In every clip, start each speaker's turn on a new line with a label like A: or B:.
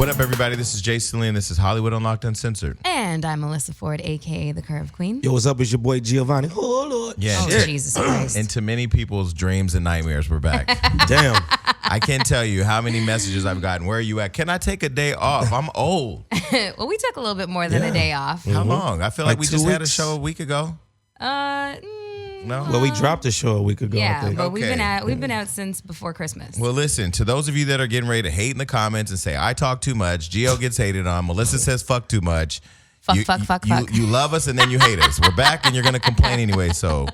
A: What up, everybody? This is Jason Lee, and this is Hollywood Unlocked Uncensored.
B: And I'm Melissa Ford, a.k.a. the Curve Queen.
C: Yo, what's up? It's your boy Giovanni. Oh, Lord.
A: Yeah.
B: Oh, Jesus Christ.
A: And to many people's dreams and nightmares, we're back.
C: Damn.
A: I can't tell you how many messages I've gotten. Where are you at? Can I take a day off? I'm old.
B: Well, we took a little bit more than a day off.
A: How long? I feel like we
C: 2
A: just had a
C: weeks.
A: show a week ago. No?
C: Well, we dropped the show a week ago, I
B: Yeah,
C: think.
B: but
A: Okay.
B: we've been out since before Christmas.
A: Well, listen, to those of you that are getting ready to hate in the comments and say, I talk too much, Gio gets hated on, Melissa says fuck too much.
B: Fuck.
A: You love us and then you hate us. We're back and you're going to complain anyway, so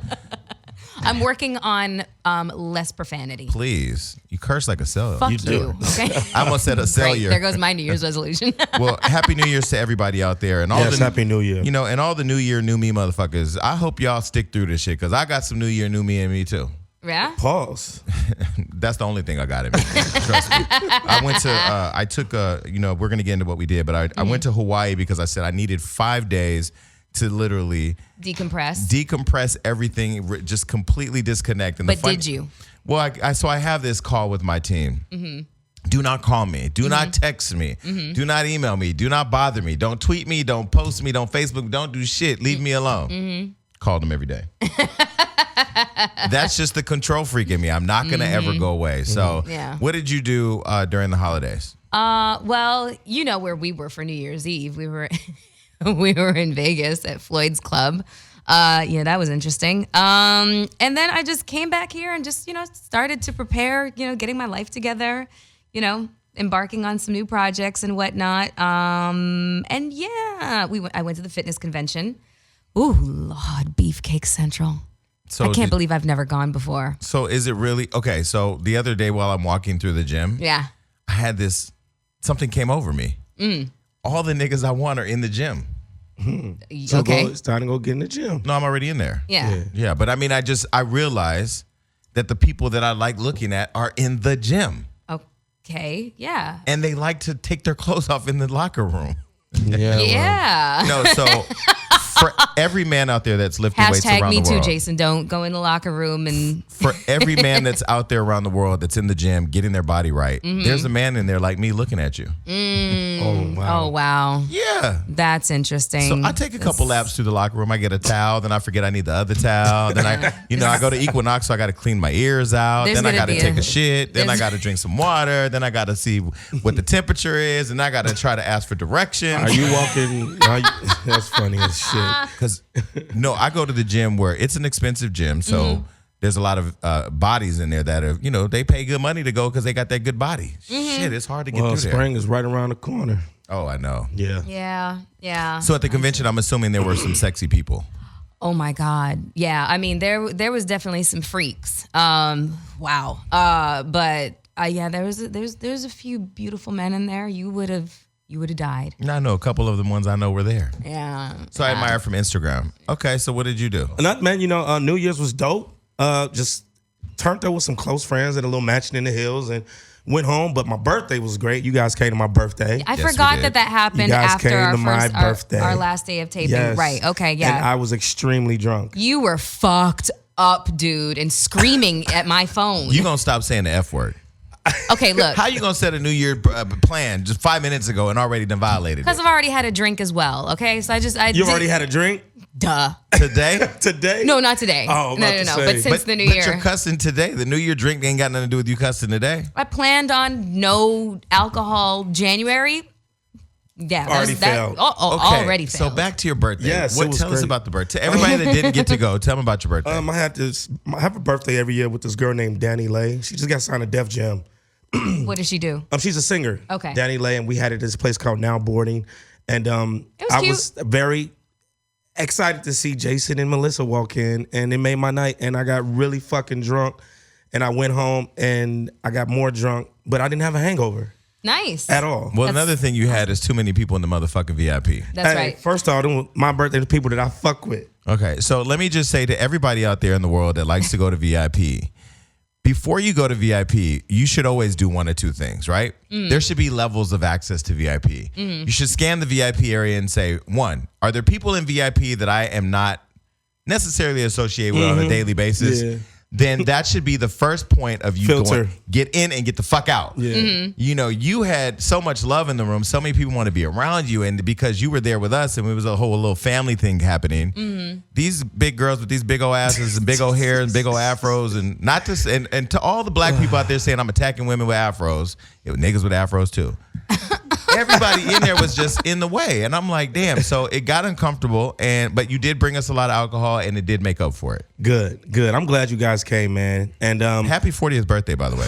B: I'm working on less profanity.
A: please. You curse like a seller.
B: Fuck
C: do.
B: you. Okay.
A: I almost said a
B: Great.
A: cellular.
B: There goes my New Year's resolution.
A: Well, Happy New Year's to everybody out there. And all
C: Yes,
A: the,
C: Happy New Year.
A: You know, and all the New Year, New Me motherfuckers. I hope y'all stick through this shit because I got some New Year, New Me in me too.
B: Yeah.
C: Pause.
A: That's the only thing I got in me. Trust me. I took we're going to get into what we did, but I went to Hawaii because I said I needed 5 days to literally decompress everything, just completely disconnect. And
B: But did you?
A: Well, so I have this call with my team. Mm-hmm. Do not call me. Do not text me. Mm-hmm. Do not email me. Do not bother me. Don't tweet me. Don't post me. Don't Facebook. Don't do shit. Leave me alone. Mm-hmm. Call them every day. That's just the control freak in me. I'm not going to ever go away. So what did you do during the holidays?
B: Well, you know where we were for New Year's Eve. We were in Vegas at Floyd's Club. That was interesting. And then I just came back here and just, started to prepare, getting my life together, embarking on some new projects and whatnot. I went to the fitness convention. Ooh, Lord, Beefcake Central.
A: So
B: I can't believe I've never gone before.
A: So is it really okay? So the other day while I'm walking through the gym,
B: Yeah.
A: I had something came over me. All the niggas I want are in the gym.
C: So
B: Okay.
C: it's time to go get in the gym.
A: No, I'm already in there.
B: Yeah.
A: Yeah, but I mean, I realize that the people that I like looking at are in the gym.
B: Okay. Yeah.
A: And they like to take their clothes off in the locker room.
C: Yeah.
B: Yeah.
A: No, so for every man out there that's lifting weights
B: Hashtag
A: around
B: me
A: the
B: too,
A: world.
B: Jason. Don't go in the locker room and
A: For every man that's out there around the world that's in the gym getting their body right, there's a man in there like me looking at you.
C: Oh, wow.
B: Oh, wow.
A: Yeah.
B: That's interesting.
A: So I take a couple laps through the locker room. I get a towel. Then I forget I need the other towel. Then I go to Equinox, so I got to clean my ears out.
B: There's
A: Then I
B: gonna
A: got to
B: be
A: take a shit. Then I
B: there's-
A: got to drink some water. Then I got to see what the temperature is. And I got to try to ask for directions.
C: Are you walking? That's funny as shit.
A: Because, no, I go to the gym where it's an expensive gym. So there's a lot of bodies in there that are, they pay good money to go because they got that good body. Shit, it's hard to get
C: Well,
A: through
C: spring
A: there.
C: is right around the corner.
A: Oh, I know.
C: Yeah.
B: Yeah.
A: So at the convention, I'm assuming there were some sexy people.
B: Oh my God. Yeah. I mean, there was definitely some freaks. Wow. But there's a few beautiful men in there. You would have died.
A: I know a couple of the ones I know were there.
B: Yeah.
A: So I admire from Instagram. Okay, so what did you do?
C: Man, New Year's was dope. Just turned up with some close friends at a little mansion in the hills and went home. But my birthday was great. You guys came to my birthday.
B: I
A: Yes, we
B: forgot
A: did.
B: that happened
C: You guys
B: after
C: came
B: our
C: to my
B: first
C: birthday.
B: our last day of taping.
C: Yes.
B: Right. Okay. Yeah.
C: And I was extremely drunk.
B: You were fucked up, dude, and screaming at my phone.
A: You gonna stop saying the F word?
B: Okay, look.
A: How you gonna set a New Year plan just 5 minutes ago and already done violated
B: Because
A: it?
B: I've already had a drink as well. Okay, so
C: You already had a drink
B: duh.
A: Today?
C: today?
B: No, not today.
C: Oh,
B: no.
C: about to
B: But
C: say.
B: since the new
A: but
B: year,
A: you're cussing today. The New Year drink ain't got nothing to do with you cussing today.
B: I planned on no alcohol January. Yeah,
C: Already failed.
B: Already failed.
A: So back to your birthday.
C: Yes, it was
A: Tell us
C: great.
A: about the birthday. Everybody that didn't get to go, tell them about your birthday.
C: I have a birthday every year with this girl named Danny Lay. She just got signed to Def Jam.
B: What does she do?
C: She's a singer.
B: Okay.
C: Danny Lay, and we had it at this place called Now Boarding. And I
B: cute.
C: was very excited to see Jason and Melissa walk in, and it made my night. And I got really fucking drunk, and I went home and I got more drunk, but I didn't have a hangover
B: Nice.
C: at all.
A: well, another thing you had is too many people in the motherfucking VIP.
B: That's
C: Hey,
B: right.
C: First off, my birthday is people that I fuck with.
A: Okay, so let me just say to everybody out there in the world that likes to go to VIP, before you go to VIP, you should always do one or two things, right? There should be levels of access to VIP. You should scan the VIP area and say, one, are there people in VIP that I am not necessarily associated with on a daily basis?
C: Yeah.
A: then that should be the first point of you
C: Filter.
A: going, get in and get the fuck out.
C: Yeah.
A: You know, you had so much love in the room. So many people want to be around you. And because you were there with us and it was a whole little family thing happening, these big girls with these big old asses and big old hair and big old afros and not just, and to all the black people out there saying I'm attacking women with afros, it was niggas with afros too. Everybody in there was just in the way. And I'm like, damn. So it got uncomfortable. But you did bring us a lot of alcohol and it did make up for it.
C: Good. I'm glad you guys came, man. And
A: Happy 40th birthday, by the way.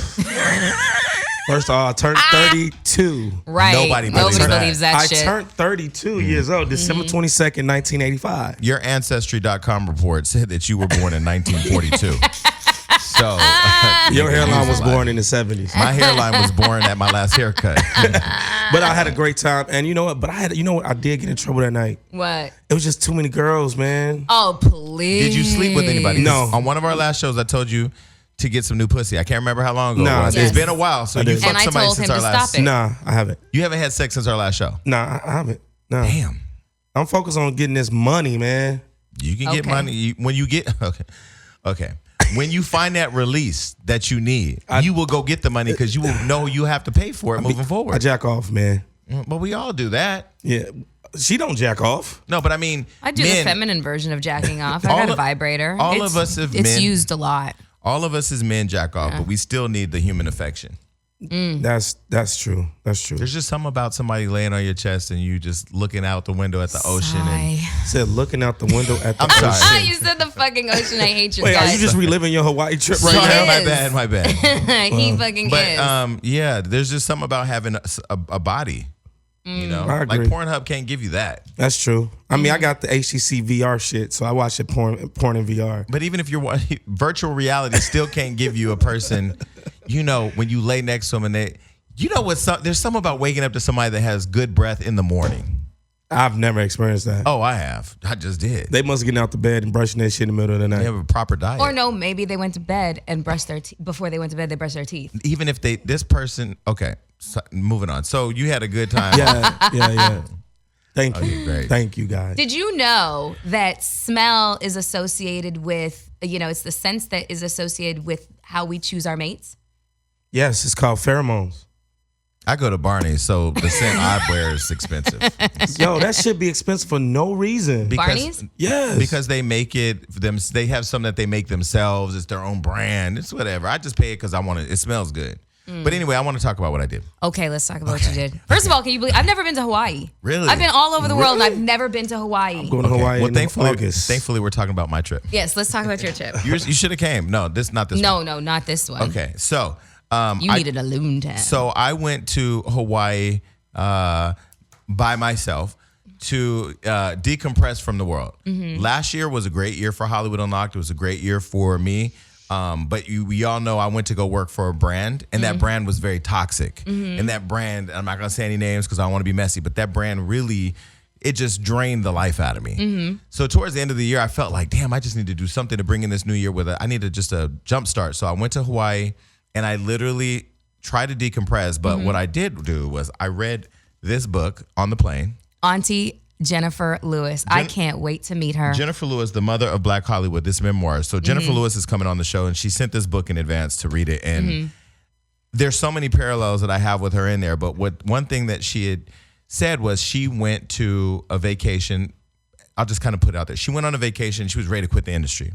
C: first of all, I turned 32.
B: Right.
A: Nobody believes that.
C: I
B: shit.
C: turned 32 years old, December 22nd, 1985.
A: Your Ancestry.com report said that you were born in 1942. So
C: Your hairline was born in the 70s.
A: my hairline was born at my last haircut.
C: But I had a great time. And you know what? I did get in trouble that night.
B: What?
C: It was just too many girls, man.
B: Oh, please.
A: Did you sleep with anybody?
C: No.
A: On one of our last shows, I told you to get some new pussy. I can't remember how long ago
C: Nah,
A: it was.
B: Yes.
A: It's been a while. So
C: I
A: you
C: did.
A: fucked
B: And I
A: somebody
B: told
A: since
B: him
A: our
B: to
A: last.
B: stop it.
C: Nah, I haven't.
A: You haven't had sex since our last show.
C: Nah, I haven't. No.
A: Damn.
C: I'm focused on getting this money, man.
A: You can get
B: Okay.
A: money when you get okay. When you find that release that you need, you will go get the money because you will know you have to pay for it moving
C: I
A: forward.
C: jack off, man.
A: But we all do that.
C: Yeah. She don't jack off.
A: No, but I mean,
B: I do
A: men,
B: the feminine version of jacking off. I
A: All
B: got a
A: of-
B: vibrator.
A: all of us have
B: It's
A: men-
B: used a lot.
A: all of us as men jack off, but we still need the human affection.
C: That's true. That's true.
A: There's just something about somebody laying on your chest and you just looking out the window at the ocean. And
B: Sigh.
C: Said looking out the window at the
A: I'm sorry.
B: Ah,
C: ocean.
B: you said the fucking ocean. I hate you
C: Wait, are
B: guys.
C: you just reliving your Hawaii trip right
A: Sorry,
C: now?
B: is.
A: my bad.
B: He fucking
A: But
B: is.
A: yeah, there's just something about having a body. You know,
C: I
A: like
C: agree.
A: Pornhub can't give you that.
C: That's true. I mean, I got the HTC VR shit, so I watch it porn in VR.
A: But even if you're virtual reality, still can't give you a person. You know, when you lay next to them and they, you know what? There's something about waking up to somebody that has good breath in the morning.
C: I've never experienced that.
A: Oh, I have. I just did.
C: They must get out the bed and brushing that shit in the middle of the night.
A: They have a proper diet.
B: Or no, maybe they went to bed and brushed their teeth. Before they went to bed, they brushed their teeth.
A: Even if this person, okay, so, moving on. So you had a good time.
C: Yeah. Thank you.
A: you're great.
C: Thank you, guys.
B: Did you know that smell is associated with, it's the sense that is associated with how we choose our mates?
C: Yes, it's called pheromones.
A: I go to Barney's, so the scent I wear is expensive.
C: Yo, that should be expensive for no reason.
B: Barney's?
C: Yes.
A: Because they make it them. They have some that they make themselves. It's their own brand. It's whatever. I just pay it because I want it. It smells good. But anyway, I want to talk about what I did.
B: Okay, let's talk about what you did. First of all, can you believe I've never been to Hawaii?
A: Really?
B: I've been all over the world and I've never been to Hawaii.
C: Going to Hawaii
A: Well,
C: in
A: thankfully,
C: August.
A: we're talking about my trip.
B: Yes, let's talk about your trip.
A: You should have came. No, not this.
B: No,
A: one.
B: no, not this one.
A: Okay, so
B: You needed a loon time.
A: So I went to Hawaii by myself to decompress from the world. Last year was a great year for Hollywood Unlocked. It was a great year for me. But we all know I went to go work for a brand, and that brand was very toxic. And that brand, I'm not going to say any names because I don't want to be messy, but that brand really, it just drained the life out of me. So towards the end of the year, I felt like, damn, I just need to do something to bring in this new year with it. I needed just a jump start. So I went to Hawaii, and I literally tried to decompress. But what I did do was I read this book on the plane.
B: Auntie Jennifer Lewis. I can't wait to meet her.
A: Jennifer Lewis, the mother of Black Hollywood, this memoir. So Jennifer Lewis is coming on the show, and she sent this book in advance to read it. And there's so many parallels that I have with her in there. But one thing that she had said was she went to a vacation. I'll just kind of put it out there. She went on a vacation. She was ready to quit the industry.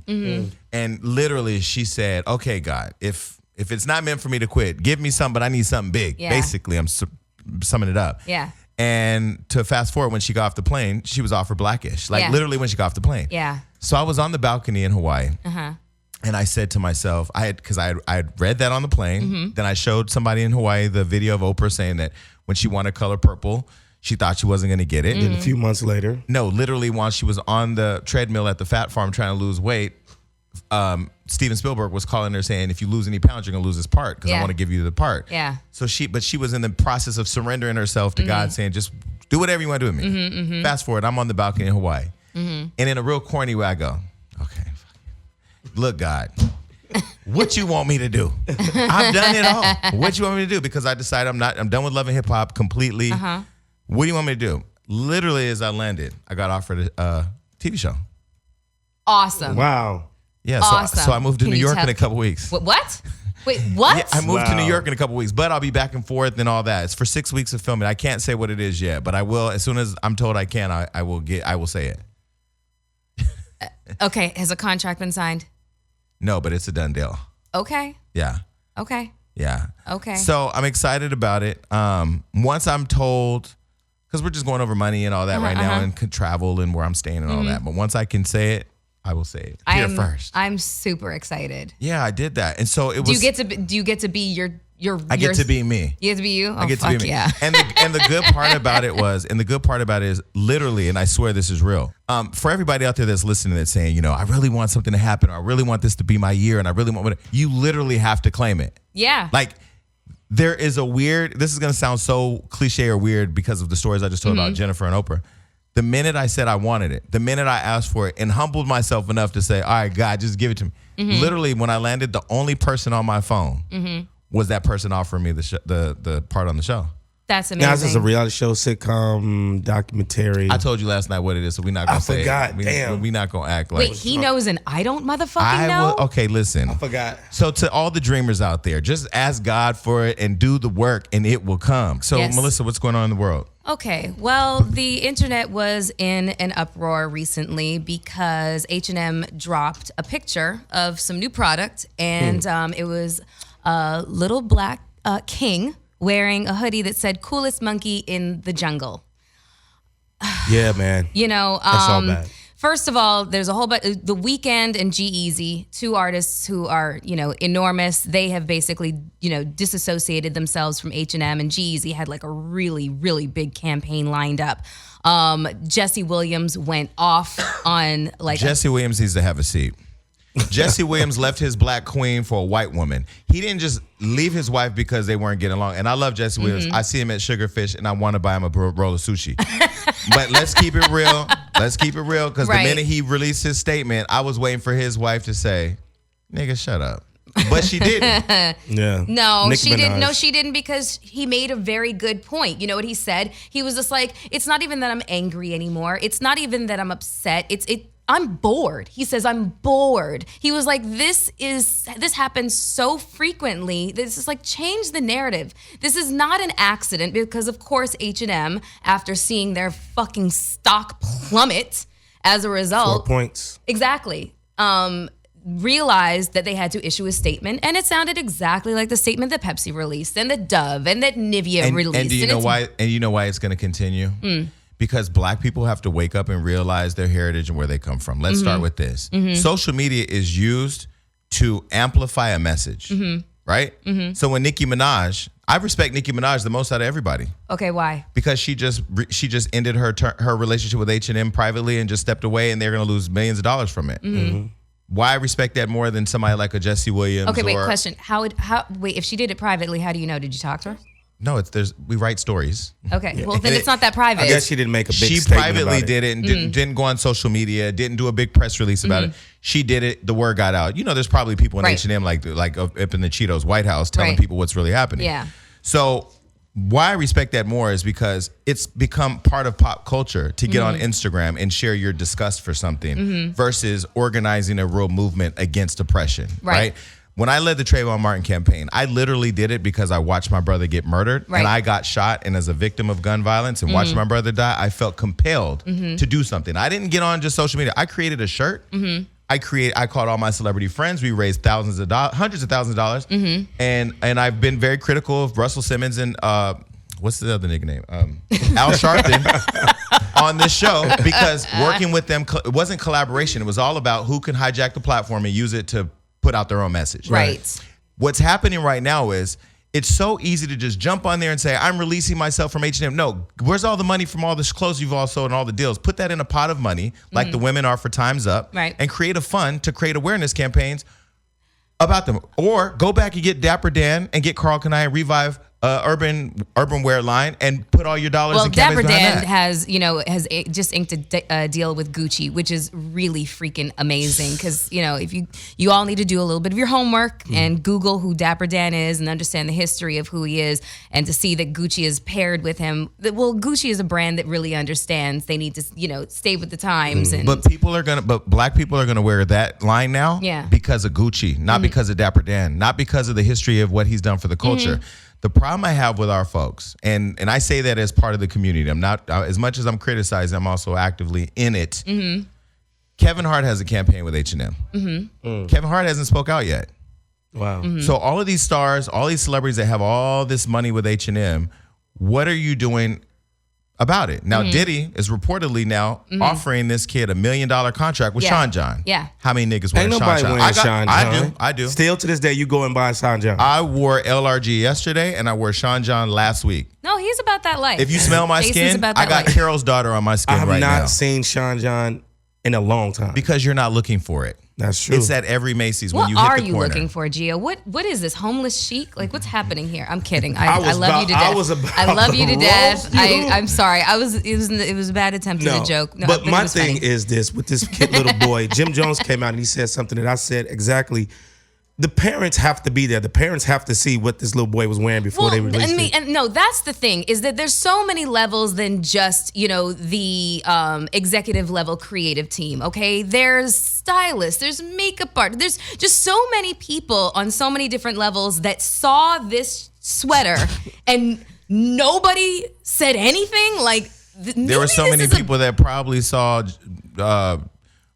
A: And literally she said, okay, God, if it's not meant for me to quit, give me something, but I need something big.
B: Yeah.
A: Basically, I'm summing it up.
B: Yeah.
A: And to fast forward, when she got off the plane, she was offered Blackish. Like
B: Yeah.
A: literally when she got off the plane.
B: Yeah.
A: So I was on the balcony in Hawaii. And I said to myself, I had read that on the plane. Then I showed somebody in Hawaii the video of Oprah saying that when she wanted color purple, she thought she wasn't going to get it.
C: And a few months later.
A: No, literally while she was on the treadmill at the Fat Farm trying to lose weight, Steven Spielberg was calling her saying, if you lose any pounds, you're going to lose this part because I
B: Yeah.
A: want to give you the part.
B: Yeah.
A: So she was in the process of surrendering herself to God, saying, just do whatever you want to do with me. Fast forward, I'm on the balcony in Hawaii. And in a real corny way, I go, okay, look, God, what you want me to do? I've done it all. What you want me to do? Because I decided I'm done with loving hip hop completely. What do you want me to do? Literally, as I landed, I got offered a TV show.
B: Awesome.
C: Wow.
A: Yeah,
B: Awesome.
A: so I moved to
B: Can
A: New
B: you
A: York
B: tell-
A: in a couple weeks.
B: What? Wait, what?
A: Yeah, I moved to New
C: Wow.
A: York in a couple weeks, but I'll be back and forth and all that. It's for 6 weeks of filming. I can't say what it is yet, but I will as soon as I'm told I can. I will say it.
B: Okay, has a contract been signed?
A: No, but it's a done deal.
B: Okay.
A: Yeah.
B: Okay.
A: Yeah.
B: Okay.
A: So I'm excited about it. Once I'm told, because we're just going over money and all that right now and could travel and where I'm staying and all that. But once I can say it, I will say it here first.
B: I'm super excited.
A: Yeah, I did that. And so it was.
B: Do you get to be your
A: I get to be me.
B: You get to be you?
A: I get to be me.
B: Yeah.
A: And the good part about it is literally, and I swear this is real. For everybody out there that's listening that's saying, you know, I really want something to happen, or I really want this to be my year, and I really want you literally have to claim it.
B: Yeah.
A: Like there is this is gonna sound so cliche or weird because of the stories I just told about Jennifer and Oprah. The minute I said I wanted it, the minute I asked for it and humbled myself enough to say, all right, God, just give it to me. Literally, when I landed, the only person on my phone was that person offering me the part on the show.
B: That's amazing.
C: Now, is this a reality show, sitcom, documentary?
A: I told you last night what it is, so we're not gonna say
C: forgot.
A: it.
C: Damn.
A: We're not gonna act like.
B: Wait, he knows and I don't motherfucking know?
A: Okay, listen.
C: I forgot.
A: So to all the dreamers out there, just ask God for it and do the work, and it will come. So
B: Yes.
A: Melissa, what's going on in the world?
B: Okay, well, the internet was in an uproar recently because H&M dropped a picture of some new product, and it was a little black king wearing a hoodie that said "Coolest monkey in the jungle."
C: Yeah, man.
B: You know,
C: That's all bad.
B: First of all, there's a whole bunch. The Weeknd and G-Eazy, two artists who are, you know, enormous. They have basically, you know, disassociated themselves from H&M, and G-Eazy had like a really, really big campaign lined up. Jesse Williams went off on like
A: Jesse Williams needs to have a seat. Jesse Williams left his black queen for a white woman. He didn't just leave his wife because they weren't getting along. And I love Jesse Williams. I see him at Sugarfish, and I want to buy him a roll of sushi. But let's keep it real. Let's keep it real, because
B: Right.
A: the minute he released his statement, I was waiting for his wife to say, "Nigga, shut up." But she didn't.
C: Yeah.
B: No,
C: Nicki
B: she didn't.
C: Minaj.
B: No, she didn't, because he made a very good point. You know what he said? He was just like, it's not even that I'm angry anymore. It's not even that I'm upset. I'm bored. He says, I'm bored. He was like, this happens so frequently. This is like, change the narrative. This is not an accident, because of course H&M, after seeing their fucking stock plummet as a result.
C: 4 points.
B: Exactly. Realized that they had to issue a statement, and it sounded exactly like the statement that Pepsi released, and that Dove and that Nivea released.
A: And do you know why? And you know why it's going to continue? Because black people have to wake up and realize their heritage and where they come from. Let's start with this. Social media is used to amplify a message, right? So when Nicki Minaj, I respect Nicki Minaj the most out of everybody.
B: Okay, why?
A: Because she just ended her relationship with H&M privately and just stepped away, and they're going to lose millions of dollars from it. Why I respect that more than somebody like a Jesse Williams?
B: Okay, wait, question. Wait, if she did it privately, how do you know? Did you talk to her?
A: No, we write stories.
B: Okay, well, then it's not that private.
C: I guess she didn't make a big
A: She
C: statement
A: privately
C: about
A: did it and didn't go on social media, didn't do a big press release about it. She did it. The word got out. You know, there's probably people in
B: Right.
A: H&M like up in the Cheetos White House telling
B: Right.
A: people what's really happening.
B: Yeah.
A: So why I respect that more is because it's become part of pop culture to get on Instagram and share your disgust for something versus organizing a real movement against oppression, right? When I led the Trayvon Martin campaign, I literally did it because I watched my brother get murdered, and I got shot, and as a victim of gun violence and watching my brother die, I felt compelled to do something. I didn't get on just social media. I created a shirt. I called all my celebrity friends. We raised hundreds of thousands of dollars. And I've been very critical of Russell Simmons and what's the other nigga name? Al Sharpton on this show, because working with them, it wasn't collaboration. It was all about who can hijack the platform and use it to put out their own message.
B: Right.
A: What's happening right now is it's so easy to just jump on there and say, I'm releasing myself from H&M. No, where's all the money from all this clothes you've all sold and all the deals? Put that in a pot of money, like the women are for Time's Up,
B: Right.
A: and create a fund to create awareness campaigns about them. Or go back and get Dapper Dan and get Carl Kanai and revive urban wear line and put all your dollars and
B: Dapper
A: behind
B: Dan
A: that.
B: has just inked a deal with Gucci, which is really freaking amazing. Because if you all need to do a little bit of your homework and Google who Dapper Dan is and understand the history of who he is, and to see that Gucci is paired with him. Well, Gucci is a brand that really understands they need to stay with the times. And
A: But black people are gonna wear that line now, because of Gucci, not because of Dapper Dan, not because of the history of what he's done for the culture. The problem I have with our folks, and I say that as part of the community, I'm not, as much as I'm criticizing, I'm also actively in it. Kevin Hart has a campaign with H&M. Kevin Hart hasn't spoke out yet.
C: Wow.
A: So all of these stars, all these celebrities that have all this money with H&M, what are you doing about it? Now, Diddy is reportedly now offering this kid $1 million contract with Sean John.
B: Yeah.
A: How many niggas wear
C: Ain't
A: Sean
C: nobody
A: John?
C: wearing Sean John.
A: I do.
C: Still to this day, you go and buy Sean John.
A: I wore LRG yesterday and I wore Sean John last week.
B: no, he's about that life.
A: If you smell my
B: Jason's
A: skin,
B: about
A: I
B: that
A: got
B: life.
A: Carol's daughter on my skin
C: I have
A: right
C: not
A: now.
C: seen Sean John in a long time.
A: Because you're not looking for it.
C: That's true.
A: It's at every Macy's when
B: What
A: you hit
B: are
A: the
B: you
A: corner.
B: looking for, Gia? What is this homeless chic? Like, what's happening here? I'm kidding. I
C: was
B: love you to death.
C: I was about
B: I love you to
C: to
B: death.
C: roast you.
B: I'm sorry. It was a bad attempt at a joke. No, I
C: but
B: think it
C: my
B: was
C: thing
B: funny.
C: is this: with this kid, little boy, Jim Jones came out and he said something that I said exactly. The parents have to be there. The parents have to see what this little boy was wearing before they released it.
B: And no, that's the thing, is that there's so many levels than just, the executive level creative team, okay? There's stylists, there's makeup art, there's just so many people on so many different levels that saw this sweater and nobody said anything. Like,
A: There were so many people that probably saw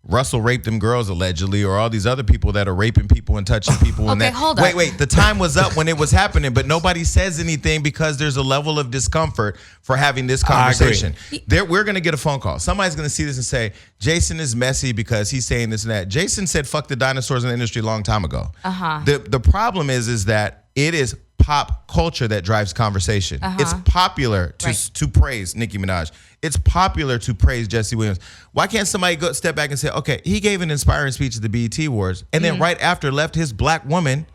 A: Russell raped them girls allegedly, or all these other people that are raping people and touching people.
B: Okay, hold on.
A: Wait. The time was up when it was happening, but nobody says anything because there's a level of discomfort for having this conversation. We're going to get a phone call. Somebody's going to see this and say, Jason is messy because he's saying this and that. Jason said, fuck the dinosaurs in the industry a long time ago. The problem is that it is pop culture that drives conversation. It's popular to praise Nicki Minaj. It's popular to praise Jesse Williams. Why can't somebody step back and say, okay, he gave an inspiring speech at the BET Awards, and then right after left his black woman.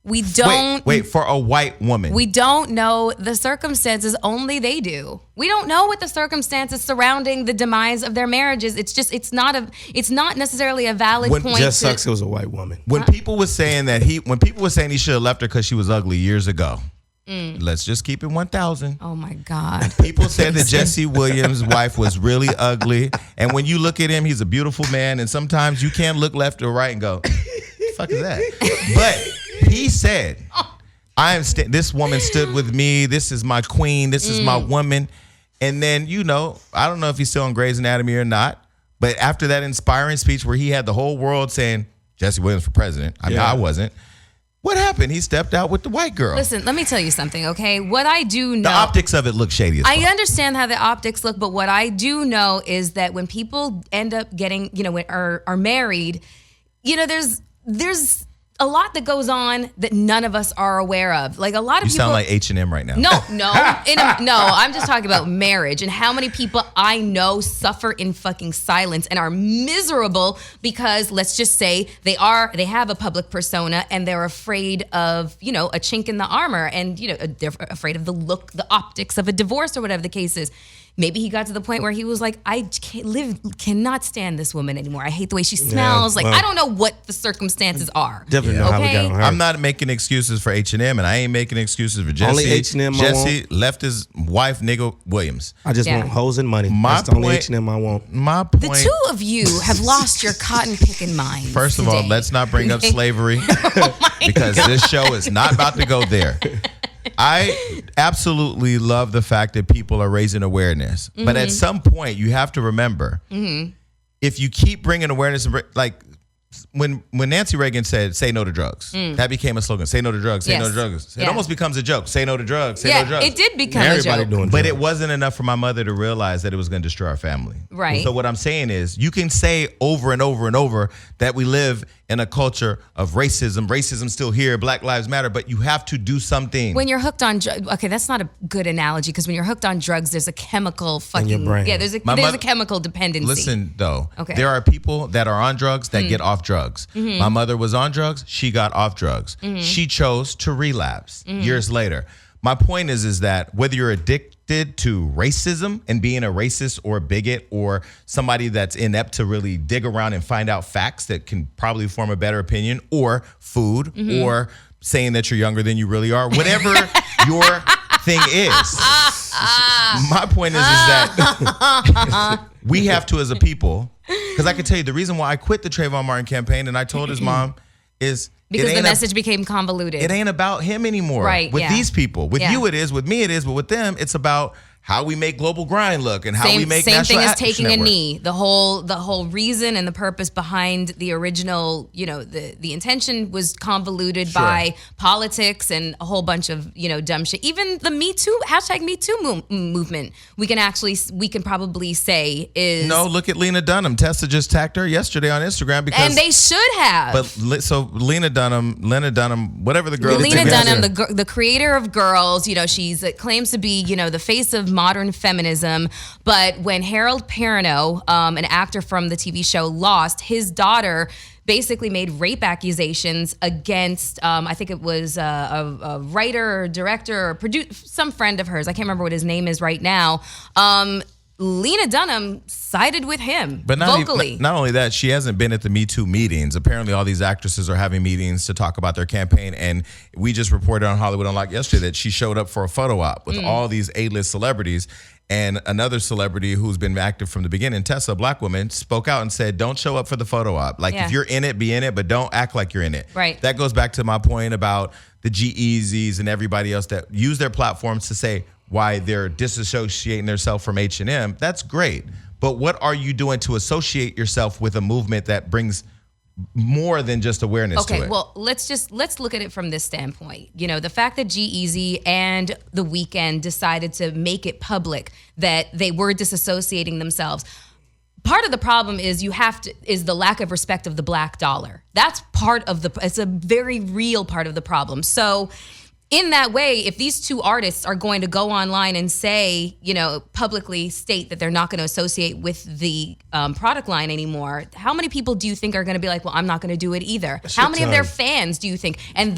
B: We don't
A: wait for a white woman.
B: We don't know the circumstances. Only they do. We don't know what the circumstances surrounding the demise of their marriages. It's not necessarily a valid point.
C: Just sucks it was a white woman.
A: When people were saying he should have left her because she was ugly years ago. Let's just keep it 1,000.
B: Oh my God.
A: People said that Jesse Williams' wife was really ugly. And when you look at him, he's a beautiful man. And sometimes you can't look left or right and go, the fuck is that? But he said, this woman stood with me. This is my queen. This is my woman. And then, I don't know if he's still on Grey's Anatomy or not. But after that inspiring speech where he had the whole world saying, Jesse Williams for president. I wasn't. What happened? He stepped out with the white girl.
B: Listen, let me tell you something, okay? What I do know...
A: The optics of it look shady as fuck.
B: I understand how the optics look, but what I do know is that when people end up getting, are married, there's a lot that goes on that none of us are aware of. Like, a lot of
A: people... You sound like H&M right now.
B: No, I'm just talking about marriage and how many people I know suffer in fucking silence and are miserable because, let's just say, they have a public persona and they're afraid of, a chink in the armor, and, they're afraid of the look, the optics of a divorce or whatever the case is. Maybe he got to the point where he was like, I cannot stand this woman anymore. I hate the way she smells. I don't know what the circumstances are.
C: Definitely know how we got on her.
A: I'm not making excuses for H&M, and I ain't making excuses for Jesse.
C: Only H&M
A: Jesse left his wife, nigga Williams.
C: I just want hoes and money. That's the only H&M I want.
A: My point.
B: The two of you have lost your cotton picking minds.
A: First of all, let's not bring up slavery because this show is not about to go there. I absolutely love the fact that people are raising awareness. But at some point, you have to remember, if you keep bringing awareness, like when Nancy Reagan said, say no to drugs, that became a slogan. Say no to drugs, say no to drugs. It almost becomes a joke. Say no to drugs, say no to drugs.
B: It did become a joke.
C: Doing
A: but
C: drugs.
A: it wasn't enough for my mother to realize that it was going to destroy our family.
B: Right.
A: So what I'm saying is, you can say over and over and over that we live in a culture of racism. Racism's still here. Black Lives Matter. But you have to do something.
B: When you're hooked on drugs, okay, that's not a good analogy, because when you're hooked on drugs, there's a chemical fucking...
C: your brain.
B: Yeah, there's a chemical dependency.
A: Listen, though.
B: Okay.
A: There are people that are on drugs that get off drugs. My mother was on drugs. She got off drugs. She chose to relapse years later. My point is that whether you're addicted to racism and being a racist or a bigot or somebody that's inept to really dig around and find out facts that can probably form a better opinion, or food, or saying that you're younger than you really are, whatever your thing is. My point is that we have to, as a people, because I can tell you the reason why I quit the Trayvon Martin campaign, and I told his mom, is
B: because the message became convoluted.
A: It ain't about him anymore.
B: Right.
A: With these people. With you it is. With me it is. But with them, it's about how we make Global Grind look and how we make
B: same
A: National
B: thing as
A: Action
B: taking
A: Network.
B: a knee. The whole reason and the purpose behind the original, the intention was convoluted by politics and a whole bunch of dumb shit. Even the Me Too movement, we can probably say is
A: no. Look at Lena Dunham. Tessa just tagged her yesterday on Instagram because
B: and they should have.
A: But so Lena Dunham, whatever the girl.
B: Lena Dunham, the creator of Girls, she's claims to be the face of modern feminism, but when Harold Perrineau, an actor from the TV show Lost, his daughter basically made rape accusations against, I think it was a writer or director or some friend of hers. I can't remember what his name is right now. Lena Dunham sided with him vocally.
A: Not only that, she hasn't been at the Me Too meetings. Apparently, all these actresses are having meetings to talk about their campaign. And we just reported on Hollywood Unlocked yesterday that she showed up for a photo op with all these A-list celebrities. And another celebrity who's been active from the beginning, Tessa, a black woman, spoke out and said, don't show up for the photo op. Like, if you're in it, be in it, but don't act like you're in it.
B: Right.
A: That goes back to my point about the G-Eazy's and everybody else that use their platforms to say why they're disassociating themselves from H&M. That's great. But what are you doing to associate yourself with a movement that brings more than just awareness to it?
B: Okay, well, let's look at it from this standpoint. The fact that G-Eazy and The Weeknd decided to make it public that they were disassociating themselves. Part of the problem is the lack of respect of the black dollar. That's it's a very real part of the problem. So in that way, if these two artists are going to go online and say, publicly state that they're not going to associate with the product line anymore, how many people do you think are going to be like, well, I'm not going to do it either? How many of their fans do you think? And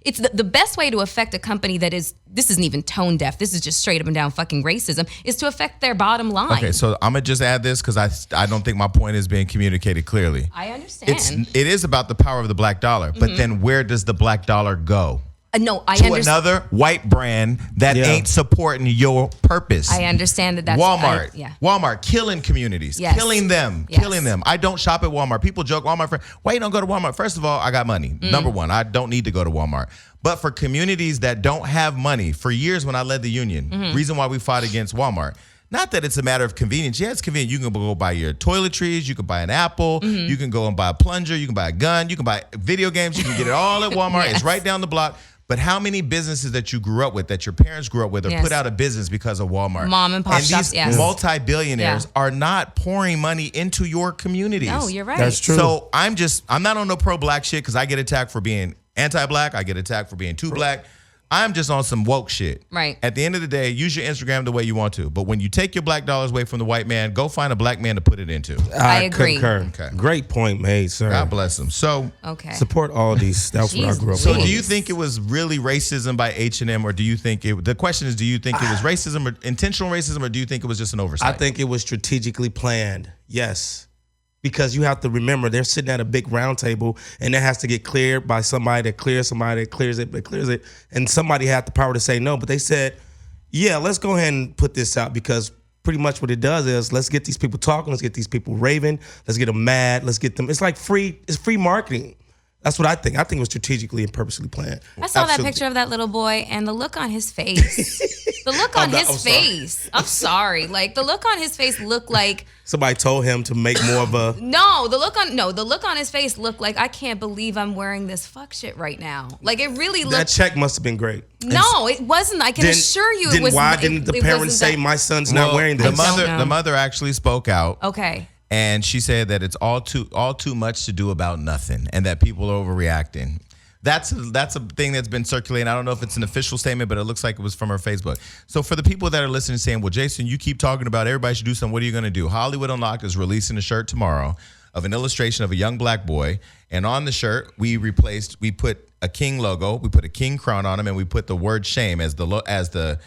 B: it's the best way to affect a company this isn't even tone deaf, this is just straight up and down fucking racism, is to affect their bottom line.
A: Okay, so I'm going to just add this because I don't think my point is being communicated clearly.
B: I understand.
A: It is about the power of the black dollar, but then where does the black dollar go?
B: No, I
A: to
B: understand.
A: Another white brand that ain't supporting your purpose.
B: I understand that's
A: Walmart. Walmart killing communities, killing them. I don't shop at Walmart. People joke, Walmart, why you don't go to Walmart? First of all, I got money. Number one, I don't need to go to Walmart. But for communities that don't have money, for years when I led the union, reason why we fought against Walmart, not that it's a matter of convenience. Yeah, it's convenient. You can go buy your toiletries. You can buy an Apple. You can go and buy a plunger. You can buy a gun. You can buy video games. You can get it all at Walmart. It's right down the block. But how many businesses that you grew up with, that your parents grew up with, are put out of business because of Walmart?
B: Mom and pop shops,
A: and these multi-billionaires are not pouring money into your communities.
B: No, you're right.
C: That's true.
A: So I'm not on no pro-black shit because I get attacked for being anti-black. I get attacked for being too black. I'm just on some woke shit.
B: Right.
A: At the end of the day, use your Instagram the way you want to. But when you take your black dollars away from the white man, go find a black man to put it into.
B: I agree.
C: Concur.
A: Okay.
C: Great point made, sir.
A: God bless him. So
C: support all these. That's what I grew up
A: So
C: with.
A: do you think it was really racism by H&M, or do you think the question is, do you think it was racism or intentional racism, or do you think it was just an oversight?
C: I think it was strategically planned. Yes. Because you have to remember, they're sitting at a big round table, and that has to get cleared by somebody that clears it, and somebody had the power to say no. But they said, yeah, let's go ahead and put this out, because pretty much what it does is, let's get these people talking, let's get these people raving, let's get them mad, let's get them. It's like free marketing. That's what I think. I think it was strategically and purposely planned.
B: I saw that picture of that little boy, and the look on his face. The look on his face. I'm sorry. Like, the look on his face looked like
C: somebody told him to make more of a.
B: The look on his face looked like, I can't believe I'm wearing this fuck shit right now. Like, it really looked.
C: That check must have been great.
B: No, it wasn't. I can assure you it was.
C: Why didn't the parents say, my son's not wearing this?
A: The mother actually spoke out.
B: Okay.
A: And she said that it's all too much to do about nothing, and that people are overreacting. That's a thing that's been circulating. I don't know if it's an official statement, but it looks like it was from her Facebook. So for the people that are listening, saying, well, Jason, you keep talking about everybody should do something, what are you going to do? Hollywood Unlocked is releasing a shirt tomorrow of an illustration of a young black boy. And on the shirt, we put a king logo, we put a king crown on them, and we put the word shame as the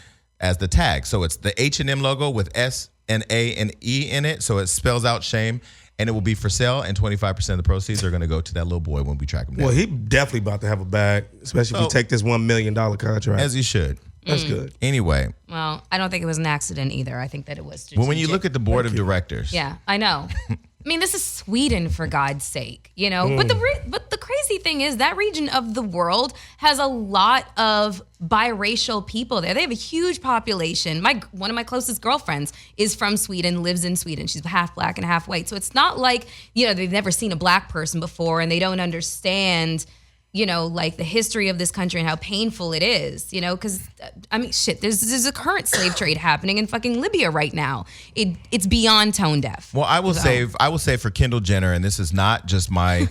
A: tag. So it's the H&M logo with S and A and E in it. So it spells out shame, and it will be for sale. And 25% of the proceeds are going to go to that little boy when we track him down.
C: Well, he definitely about to have a bag, especially if you take this $1 million contract.
A: As he should.
C: That's good.
A: Anyway.
B: Well, I don't think it was an accident either. I think that it was strategic.
A: Well, when you look at the board of directors.
B: Yeah, I know. I mean, this is Sweden, for God's sake, you know. But the crazy thing is that region of the world has a lot of biracial people there. They have a huge population. One of my closest girlfriends is from Sweden, lives in Sweden. She's half black and half white. So it's not like, you know, they've never seen a black person before and they don't understand, you know, like the history of this country and how painful it is, you know, because, I mean, shit, there's a current slave trade happening in fucking Libya right now. It's beyond tone deaf.
A: Well, I will say for Kendall Jenner, and this is not just my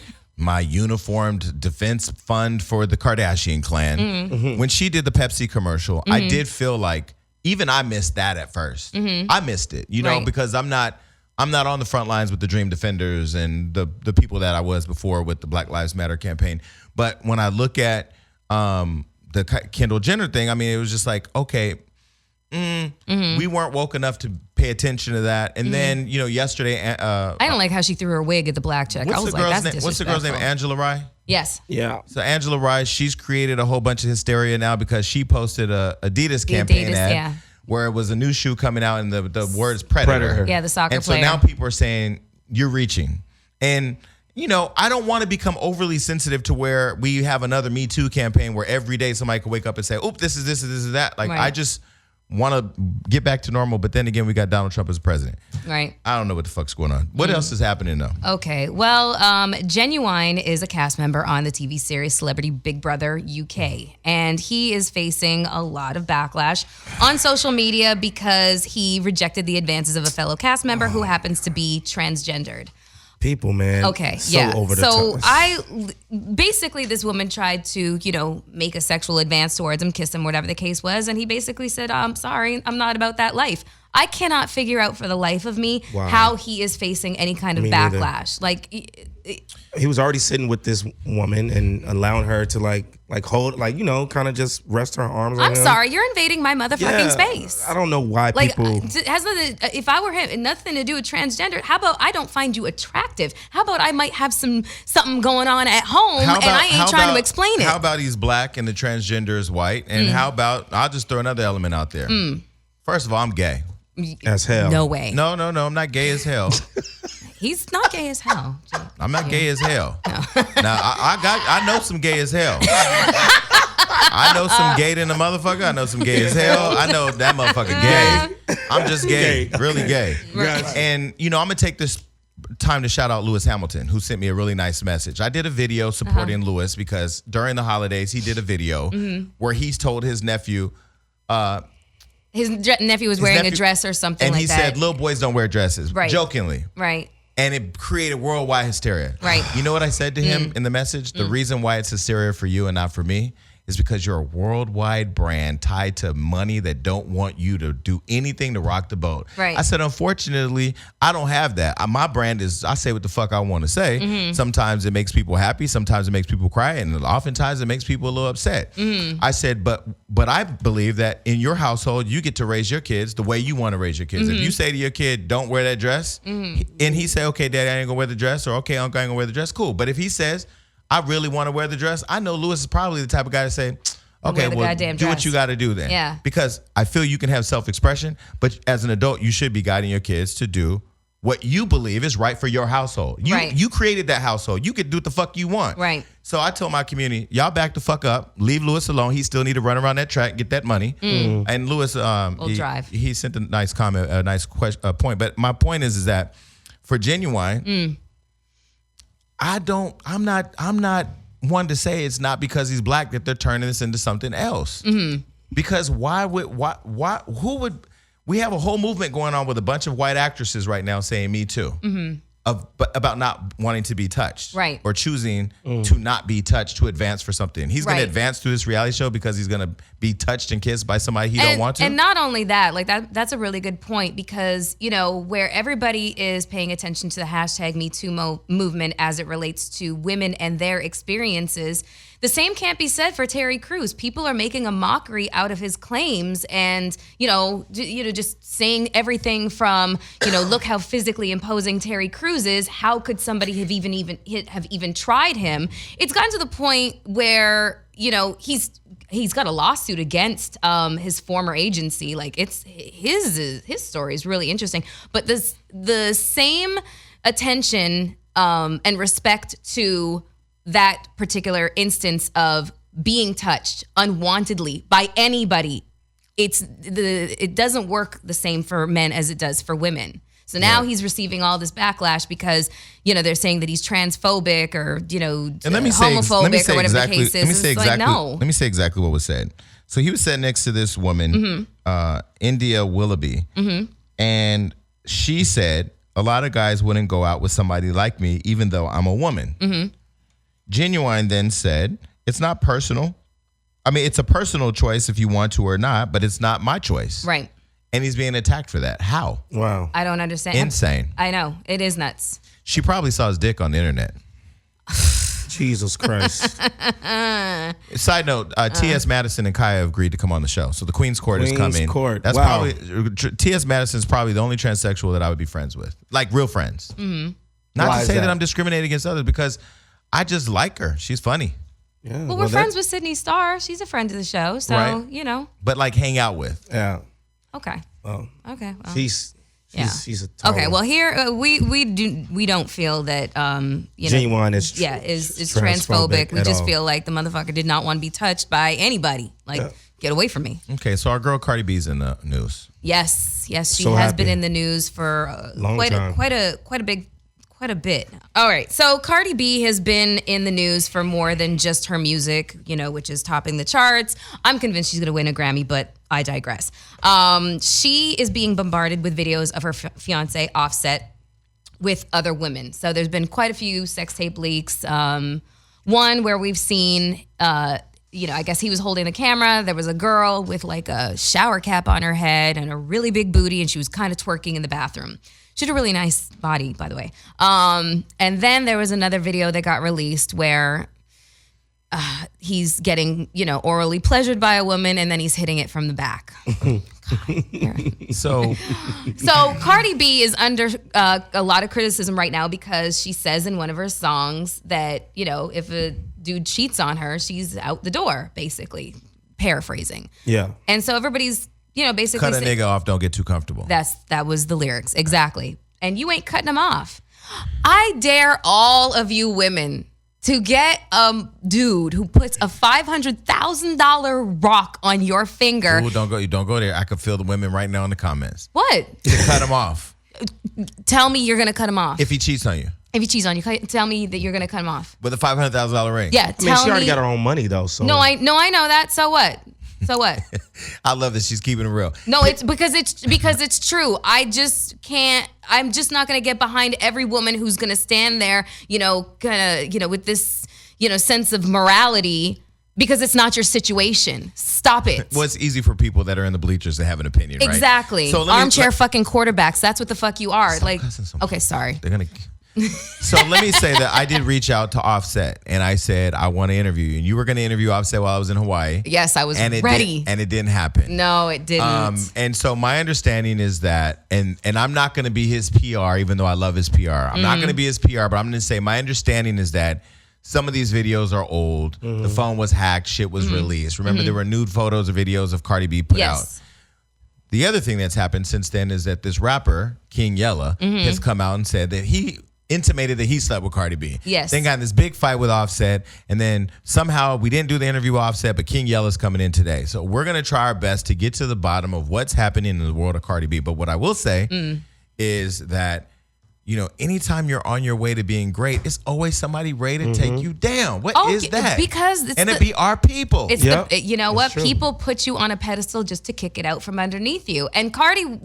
A: uniformed defense fund for the Kardashian clan. When she did the Pepsi commercial, I did feel like even I missed that at first. I missed it, you know, because I'm not on the front lines with the Dream Defenders and the people that I was before with the Black Lives Matter campaign. But when I look at the Kendall Jenner thing, I mean, it was just like, okay, we weren't woke enough to pay attention to that. And then, you know, yesterday,
B: I don't like how she threw her wig at the black check. I was like, that's disrespectful.
A: What's the girl's name? Angela Rye?
B: Yes.
C: Yeah.
A: So Angela Rye, she's created a whole bunch of hysteria now because she posted a Adidas campaign ad where it was a new shoe coming out and the words Predator.
B: Yeah, the soccer player.
A: And so now people are saying, you're reaching. And, you know, I don't want to become overly sensitive to where we have another Me Too campaign where every day somebody can wake up and say, oop, this is that. Like, I just want to get back to normal. But then again, we got Donald Trump as president.
B: Right.
A: I don't know what the fuck's going on. What else is happening, though?
B: Okay. Well, Genuine is a cast member on the TV series Celebrity Big Brother UK. And he is facing a lot of backlash on social media because he rejected the advances of a fellow cast member who happens to be transgendered.
C: People, man.
B: Okay,
C: so
B: yeah.
C: Over the top.
B: Basically, this woman tried to, you know, make a sexual advance towards him, kiss him, whatever the case was, and he basically said, "I'm sorry, I'm not about that life." I cannot figure out for the life of me how he is facing any kind of backlash. Like,
C: he was already sitting with this woman and allowing her to like hold, like, you know, kind of just rest her arms on him.
B: I'm sorry, you're invading my motherfucking space.
C: I don't know why people.
B: Has nothing, if I were him, nothing to do with transgender. How about I don't find you attractive? How about I might have something going on at home and I ain't trying to explain it?
A: How about he's black and the transgender is white? And how about I'll just throw another element out there. First of all, I'm gay.
C: As hell.
B: No way.
A: No, I'm not gay as hell.
B: He's not gay as hell.
A: I'm not gay as hell. No. Now I know some gay as hell. I know some gay than a motherfucker. I know some gay as hell. I know that motherfucker gay. I'm just gay, really gay.
B: Right.
A: And you know, I'm gonna take this time to shout out Lewis Hamilton, who sent me a really nice message. I did a video supporting Lewis because during the holidays he did a video where he's told his nephew.
B: His nephew was wearing a dress or something like that.
A: And he said, little boys don't wear dresses.
B: Right.
A: Jokingly.
B: Right.
A: And it created worldwide hysteria.
B: Right.
A: You know what I said to him in the message? The reason why it's hysteria for you and not for me is because you're a worldwide brand tied to money that don't want you to do anything to rock the boat.
B: Right.
A: I said, unfortunately, I don't have that. My brand is, I say what the fuck I want to say. Sometimes it makes people happy. Sometimes it makes people cry. And oftentimes it makes people a little upset. I said, but I believe that in your household, you get to raise your kids the way you want to raise your kids. If you say to your kid, don't wear that dress, and he say, okay, Daddy, I ain't gonna wear the dress, or okay, Uncle, I ain't gonna wear the dress, cool. But if he says, I really want to wear the dress, I know Lewis is probably the type of guy to say, okay, well, do what you got to do then.
B: Yeah.
A: Because I feel you can have self-expression, but as an adult, you should be guiding your kids to do what you believe is right for your household. You created that household. You can do what the fuck you want.
B: Right.
A: So I told my community, y'all back the fuck up. Leave Lewis alone. He still need to run around that track, get that money. And Lewis, he sent a nice comment, a nice point. But my point is that for Genuine, I'm not one to say it's not because he's black that they're turning this into something else. Because who would, we have a whole movement going on with a bunch of white actresses right now saying me too. About not wanting to be touched.
B: Right.
A: Or choosing to not be touched to advance for something. He's going to advance through this reality show because he's going to be touched and kissed by somebody he don't want to.
B: And not only that, like that's a really good point because, you know, where everybody is paying attention to the hashtag Me Too movement as it relates to women and their experiences, The same can't be said for Terry Crews. People are making a mockery out of his claims, and just saying everything from look how physically imposing Terry Crews is. How could somebody have even tried him? It's gotten to the point where he's got a lawsuit against his former agency. Like, it's his story is really interesting, but the same attention and respect to that particular instance of being touched unwantedly by anybody, it doesn't work the same for men as it does for women. So now he's receiving all this backlash because, they're saying that he's transphobic or,
A: and
B: homophobic or whatever the case is.
A: Let me say exactly what was said. So he was sitting next to this woman, India Willoughby, and she said, a lot of guys wouldn't go out with somebody like me, even though I'm a woman. Genuine then said, it's not personal. I mean, it's a personal choice if you want to or not, but it's not my choice.
B: Right.
A: And he's being attacked for that. How?
C: Wow.
B: I don't understand.
A: Insane.
B: I know. It is nuts.
A: She probably saw his dick on the internet.
C: Jesus Christ.
A: Side note, T.S. Madison and Kaya have agreed to come on the show. So the Queen's Court is coming.
C: Court.
A: That's
C: Wow.
A: probably, T.S. Madison's probably the only transsexual that I would be friends with. Like, real friends. Not
C: Why
A: to
C: is
A: say that
C: that?
A: I'm discriminating against others, because I just like her. She's funny.
C: Yeah.
B: Well, we're friends with Sydney Starr. She's a friend of the show. So,
A: Right. But like, hang out with.
C: Yeah.
B: Okay.
C: Well,
B: okay. Well.
C: she's a total,
B: Okay, well here we don't feel that
C: Genuine is
B: transphobic. We just feel like the motherfucker did not want to be touched by anybody. Like, get away from me.
A: Okay, so our girl Cardi B's in the news.
B: Yes, she
C: So
B: has
C: happy.
B: been in the news for
C: Long time.
B: quite a bit. All right, so Cardi B has been in the news for more than just her music, which is topping the charts. I'm convinced she's going to win a Grammy, but I digress. She is being bombarded with videos of her fiance Offset with other women. So there's been quite a few sex tape leaks. One where we've seen, I guess he was holding a camera. There was a girl with like a shower cap on her head and a really big booty, and she was kind of twerking in the bathroom. She had a really nice body, by the way. And then there was another video that got released where he's getting, orally pleasured by a woman, and then he's hitting it from the back.
A: So
B: Cardi B is under a lot of criticism right now because she says in one of her songs that, if a dude cheats on her, she's out the door, basically, paraphrasing.
C: Yeah.
B: And so everybody's, basically
A: cut a nigga off, don't get too comfortable.
B: That was the lyrics, exactly. And you ain't cutting them off. I dare all of you women to get a dude who puts a $500,000 rock on your finger.
A: Ooh, don't go there. I can feel the women right now in the comments.
B: What?
A: To cut him off.
B: Tell me you're gonna cut him off.
A: If he cheats on you.
B: If he cheats on you, tell me that you're gonna cut him off.
A: With a $500,000 ring.
B: Yeah,
C: I mean, she already got her own money though. So
B: No, I know that. So what? So what?
A: I love that she's keeping it real.
B: No, it's because it's true. I just can't. I'm just not gonna get behind every woman who's gonna stand there, with this, sense of morality, because it's not your situation. Stop it.
A: Well, it's easy for people that are in the bleachers to have an opinion, right?
B: Exactly.
A: So
B: armchair fucking quarterbacks. That's what the fuck you are. Like, okay, sorry.
A: They're gonna. So let me say that I did reach out to Offset and I said I want to interview you, and you were going to interview Offset while I was in Hawaii.
B: Yes, I was ready,
A: and it didn't happen.
B: No, it didn't.
A: And so my understanding is that, and I'm not going to be his PR, even though I love his PR. I'm not going to be his PR, but I'm going to say my understanding is that some of these videos are old. The phone was hacked. Shit was released. Remember, there were nude photos or videos of Cardi B put out. The other thing that's happened since then is that this rapper, King Yella, has come out and said that he intimated that he slept with Cardi B.
B: Yes.
A: Then got in this big fight with Offset, and then somehow we didn't do the interview with Offset, but King Yella's coming in today. So we're going to try our best to get to the bottom of what's happening in the world of Cardi B. But what I will say is that, anytime you're on your way to being great, it's always somebody ready to take you down. What is that?
B: Because
A: it be our people.
B: It's what?
C: true.
B: People put you on a pedestal just to kick it out from underneath you. And Cardi,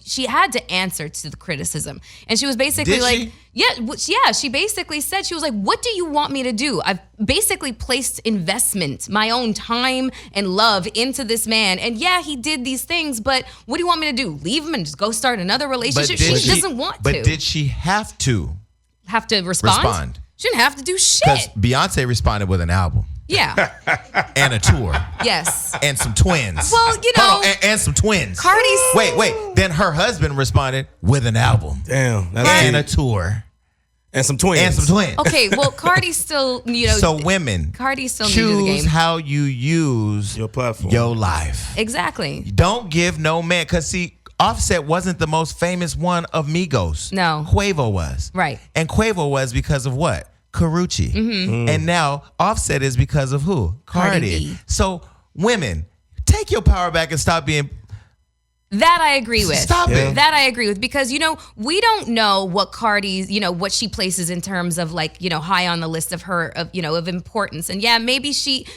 B: she had to answer to the criticism. And she was basically
A: Did
B: like,
A: she?
B: Yeah, she basically said, she was like, what do you want me to do? I've basically placed investment, my own time and love into this man. And yeah, he did these things, but what do you want me to do? Leave him and just go start another relationship? She doesn't want to.
A: But did she have to
B: respond? She didn't have to do shit.
A: Because Beyonce responded with an album.
B: Yeah.
A: and a tour
B: Yes.
A: and some twins.
B: Well, you know,
A: hold on, and some twins.
B: Cardi's.
A: Wait. Then her husband responded with an album
C: Damn. That's
A: and a
C: deep.
A: tour
C: And some twins.
B: Okay, well, Cardi still, you know.
A: So women,
B: Cardi still new to the
A: choose
B: game.
A: how you use
C: Your platform.
A: your life.
B: Exactly.
A: Don't give no man, because see, Offset wasn't the most famous one of Migos.
B: No.
A: Quavo was.
B: Right.
A: And Quavo was because of what? Karuchi.
B: Mm-hmm.
A: And now Offset is because of who? Cardi.
B: B.
A: So women, take your power back and stop being...
B: That I agree with.
A: Stop it.
B: That I agree with, because, you know, we don't know what Cardi's, you know, what she places in terms of, like, you know, high on the list of her, of, you know, of importance. And yeah, maybe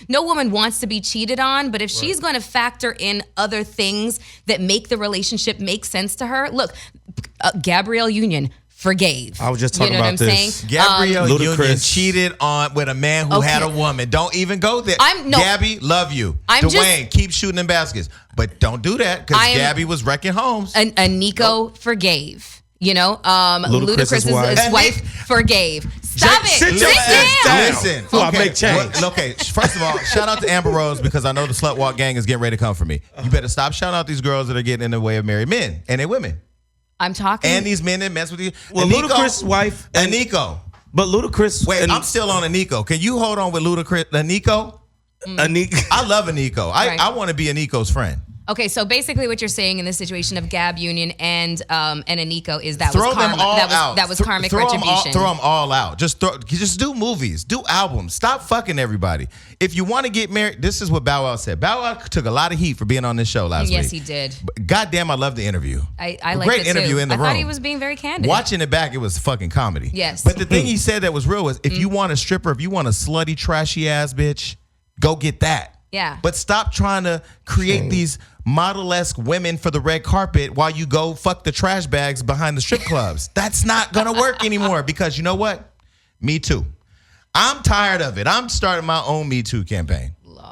B: no woman wants to be cheated on, but if she's going to factor in other things that make the relationship make sense to her, look, Gabrielle Union forgave.
C: I was just talking
B: you know
C: about
B: what I'm
C: this.
B: saying?
A: Gabrielle Union
C: Ludacris.
A: cheated on with a man who had a
B: Okay.
A: woman. Don't even go there.
B: No.
A: Gabby, love you.
B: I'm
A: Dwayne, keep shooting them baskets. But don't do that, because Gabby was wrecking homes.
B: And Nico forgave. You know,
C: Ludacris's
B: Ludacris's
C: wife.
B: wife forgave. Stop it.
C: Sit your
B: Sit
C: ass
B: down.
C: down.
A: Listen.
C: Before I make change.
A: Well, okay, first of all, shout out to Amber Rose, because I know the Slut Walk gang is getting ready to come for me. You better stop shouting out these girls that are getting in the way of married men and their women.
B: I'm talking.
A: And these men that mess with you.
C: Well,
A: And Nico-
C: Ludacris' wife.
A: And Nico.
C: But Ludacris.
A: Wait,
C: and
A: I'm still on a Nico. Can you hold on with Ludacris? Nico?
C: Anika.
A: I love a Nico.
B: Right.
A: I want to be a Nico's friend.
B: Okay, so basically what you're saying in this situation of Gab Union and a Nico is that
A: Throw
B: was karma.
A: them all out.
B: That was karmic
A: throw
B: retribution.
A: Throw them all out. Just do movies. Do albums. Stop fucking everybody. If you want to get married, this is what Bow Wow said. Bow Wow took a lot of heat for being on this show last week.
B: Yes, he did.
A: But goddamn, I love the interview.
B: I
A: A
B: liked
A: great
B: it
A: interview
B: too.
A: in the
B: I
A: room.
B: thought he was being very candid.
A: Watching it back, it was fucking comedy.
B: Yes.
A: But the thing he said that was real was, if you want a stripper, if you want a slutty, trashy ass bitch, go get that.
B: Yeah.
A: But stop trying to create these model-esque women for the red carpet while you go fuck the trash bags behind the strip clubs. That's not gonna work anymore, because you know what? Me too. I'm tired of it. I'm starting my own Me Too campaign.
B: Lord.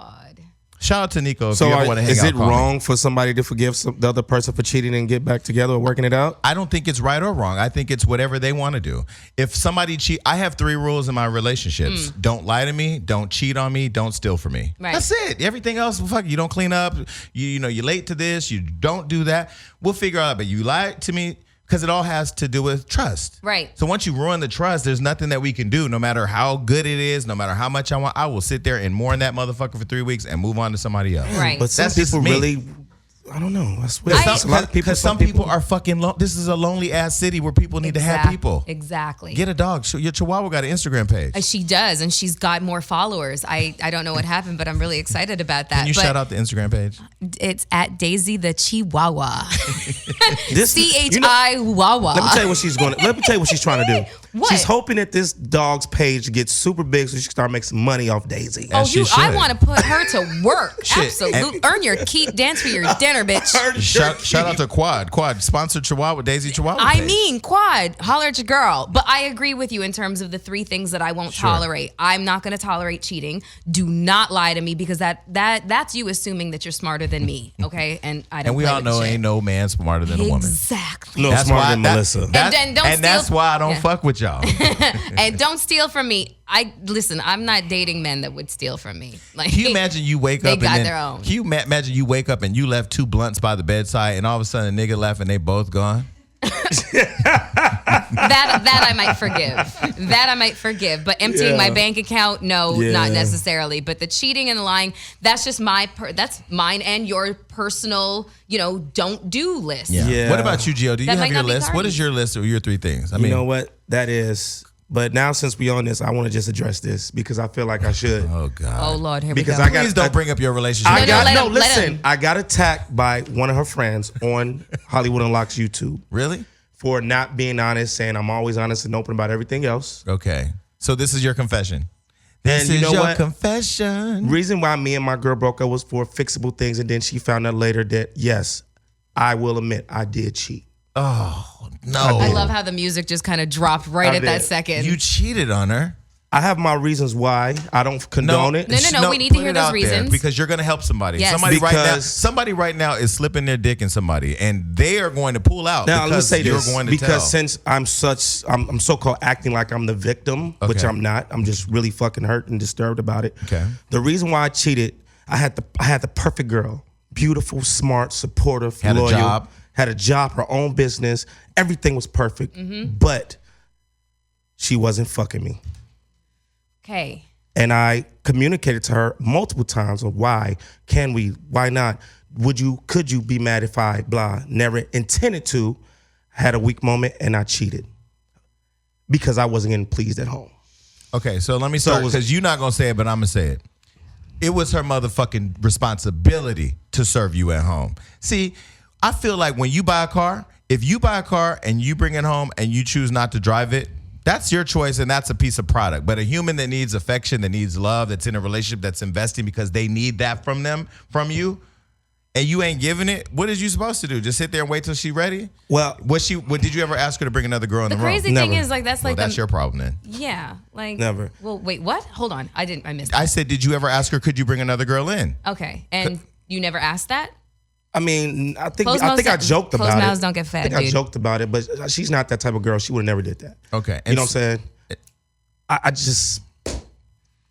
A: Shout out to Nico if
C: So
A: you ever want to hang
C: is
A: out.
C: it
A: call me.
C: wrong for somebody to forgive the other person for cheating and get back together or working it out?
A: I don't think it's right or wrong. I think it's whatever they want to do. If somebody cheat, I have 3 rules in my relationships. Don't lie to me, don't cheat on me, don't steal from me.
B: Right.
A: That's it. Everything else, fuck, you don't clean up, you know, you're late to this, you don't do that. We'll figure out, but you lied to me, because it all has to do with trust.
B: Right.
A: So once you ruin the trust, there's nothing that we can do, no matter how good it is, no matter how much I want. I will sit there and mourn that motherfucker for 3 weeks and move on to somebody else.
B: Right.
C: But some
A: That's just
C: people
A: me.
C: really, I don't know. I swear.
B: I-
C: a lot of people.
A: Because some people are fucking this is a lonely ass city where people need to have people.
B: Exactly.
A: Get a dog. Your Chihuahua got an Instagram page.
B: She does, and she's got more followers. I don't know what happened, but I'm really excited about that.
A: Can you
B: but
A: shout out the Instagram page?
B: It's at Daisy the Chihuahua.
C: This-
B: CHI Wawa.
C: Let me tell you what she's going. Let me tell you what she's trying to do.
B: What?
C: She's hoping that this dog's page gets super big so she can start making some money off Daisy.
B: Oh,
A: As she
B: I
A: should.
B: want to put her to work.
A: Shit.
B: Absolutely. Earn your keep. Dance for your dinner, bitch.
A: Shout out to Quad. Quad sponsored Chihuahua, Daisy Chihuahua.
B: I
A: page.
B: mean, Quad, holler at your girl. But I agree with you in terms of the 3 things that I won't tolerate. I'm not going to tolerate cheating. Do not lie to me, because that's you assuming that you're smarter than me. Okay, and I don't.
A: And we
B: play
A: all
B: with
A: know
B: shit.
A: ain't no man smarter than a woman.
B: Exactly.
C: No, smarter than Melissa.
B: then don't
A: and that's
B: steal-
A: why I don't
B: Yeah.
A: fuck with y'all.
B: And don't steal from me. Listen, I'm not dating men that would steal from me. Like,
A: Can you imagine you wake
B: They
A: up
B: got
A: and then,
B: their own.
A: Can you imagine you wake up and you left 2 blunts by the bedside, and all of a sudden a nigga left and they both gone?
B: that I might forgive. That I might forgive. But emptying my bank account, no,
C: Yeah.
B: not necessarily. But the cheating and the lying, that's just that's mine and your personal, don't do list.
C: Yeah.
A: What about you, Gio? Do you
B: That
A: have
B: might
A: your
B: not be
A: list? What
B: Cardi's.
A: is your list of your 3 things? I
C: You
A: mean,
C: know what? That is. But now since we on this, I want to just address this because I feel like I should.
A: oh God.
B: Oh Lord, here we
C: Because
B: go.
C: I got-
A: Please don't bring up your relationship.
C: I
B: No,
C: got
B: let
C: no.
B: him- let
C: Listen,
B: him.
C: I got attacked by one of her friends on Hollywood Unlocked YouTube
A: Really?
C: for not being honest, saying I'm always honest and open about everything else.
A: Okay. So this is your confession. This
C: And you
A: is
C: know
A: your
C: what?
A: confession.
C: Reason why me and my girl broke up was for fixable things, and then she found out later that yes, I will admit I did cheat.
A: Oh no.
B: I love how the music just kind of dropped right
C: I
B: at that
C: did.
B: second.
A: You cheated on her.
C: I have my reasons why. I don't condone it.
B: No, we need to
A: put
B: hear
A: it
B: those
A: out there
B: reasons.
A: because you're going to help somebody.
B: Yes.
A: Somebody right now is slipping their dick in somebody, and they are going to pull out.
C: Now, let me say
A: you're
C: this,
A: going to
C: because
A: tell.
C: since I'm so-called acting like I'm the victim, which
A: Okay.
C: I'm not. I'm just really fucking hurt and disturbed about it.
A: Okay.
C: The reason why I cheated, I had the perfect girl, beautiful, smart, supportive,
A: Had a
C: loyal,
A: job.
C: had a job, her own business, everything was perfect, but she wasn't fucking me.
B: Okay.
C: And I communicated to her multiple times on why can we, why not? Could you be mad if I blah? Never intended to, had a weak moment and I cheated because I wasn't getting pleased at home.
A: Okay, so let me start because you're not going to say it, but I'm going to say it. It was her motherfucking responsibility to serve you at home. See, I feel like when you buy a car, if you buy a car and you bring it home and you choose not to drive it, that's your choice and that's a piece of product. But a human that needs affection, that needs love, that's in a relationship, that's investing because they need that from you, and you ain't giving it, what is you supposed to do? Just sit there and wait till she's ready?
C: Well,
A: did you ever ask her to bring another girl in the room?
B: The crazy thing
C: Never.
B: is like that's
A: Well,
B: like
A: that's your problem then.
B: Yeah, like
C: Never.
B: Well, wait, what? Hold on, I missed that.
A: I said, did you ever ask her, could you bring another girl in?
B: Okay, and you never asked that?
C: I mean, I think
B: Closed
C: I
B: mouths
C: joked about it.
B: Closed mouths don't get fed,
C: I think I
B: dude.
C: joked about it, but she's not that type of girl. She would have never did that.
A: Okay.
C: You know what I'm saying? I just.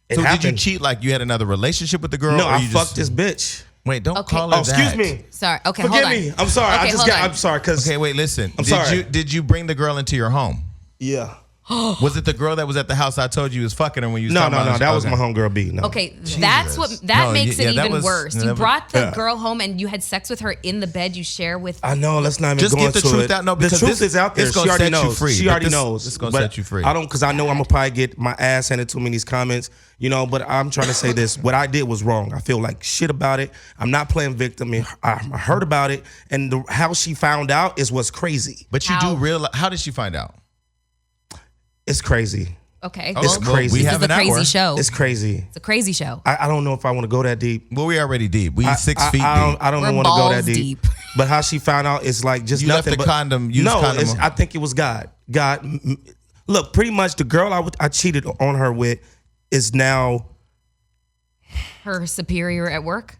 C: It
A: So
C: happened.
A: did you cheat like you had another relationship with the girl?
C: No,
A: or
C: I
A: you
C: fucked
A: just,
C: this bitch.
A: Wait, don't
B: Okay.
A: call her
C: Oh,
A: that.
C: excuse me.
B: Sorry. Okay,
C: Forgive
B: hold on.
C: me. I'm sorry.
B: Okay, hold on.
C: I'm sorry because.
A: Okay, wait, listen.
C: I'm sorry.
A: Did you bring the girl into your home?
C: Yeah.
A: Was it the girl that was at the house I told you was fucking her when you was
C: No.
A: talking about
C: That was
A: okay.
C: my homegirl B. No.
B: Okay, that's what makes it
A: that
B: even
A: was-
B: worse.
A: that
B: You
A: was-
B: brought the
C: Yeah.
B: girl home and you had sex with her in the bed you share with.
C: I know. Let's not even
A: Just
C: go
A: get the
C: into
A: truth
C: it.
A: out. No,
C: the
A: because
C: truth
A: this-
C: is out there.
A: it's
C: She
A: gonna
C: already
A: set you
C: knows.
A: free,
C: She
A: but
C: already
A: this-
C: knows.
A: it's gonna
C: But
A: set you free.
C: I don't, because I know I'm gonna probably get my ass handed to me in these comments. You know, but I'm trying to say this. What I did was wrong. I feel like shit about it. I'm not playing victim. I heard about it, and how she found out is what's crazy.
A: But you
B: How?
A: do realize, how did she find out?
C: It's crazy.
B: Okay,
C: It's crazy.
A: We
B: This
A: have
B: is a
A: an
B: crazy
A: hour.
B: show.
C: It's crazy.
B: It's a crazy show.
C: I don't know if I want to go that deep.
A: Well, we already deep. We 6 feet deep.
C: I don't
B: We're
C: want to go that
B: balls
C: deep.
B: deep.
C: But how she found out is like just
A: You left
C: nothing.
A: the
C: but,
A: condom, used
C: no,
A: condom.
C: I think it was God. Look, pretty much the girl I cheated on her with is now
B: Her superior at work.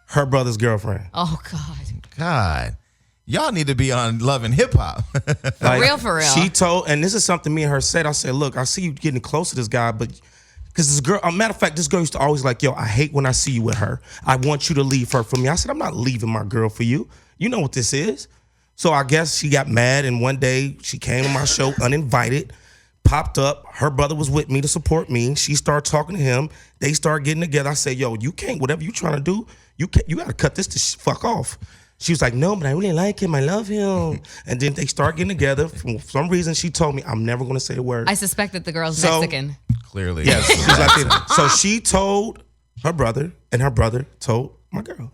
C: her brother's girlfriend.
B: Oh God.
A: God, y'all need to be on Love and Hip Hop.
C: Like,
B: real, for real.
C: She told, and this is something me and her said. I said, look, I see you getting close to this guy, but because this girl, a matter of fact, this girl used to always like, yo, I hate when I see you with her. I want you to leave her for me. I said, I'm not leaving my girl for you. You know what this is. So I guess she got mad, and one day she came to my show uninvited, popped up. Her brother was with me to support me. She started talking to him. They started getting together. I said, yo, you can't, whatever you trying to do, you got to cut this to fuck off. She was like, no, but I really like him. I love him. And then they start getting together. For some reason, she told me, I'm never going to say a word.
B: I suspect that the girl's
C: So-
B: Mexican.
A: Clearly.
C: Yes. She's Latina. So she told her brother, and her brother told my girl.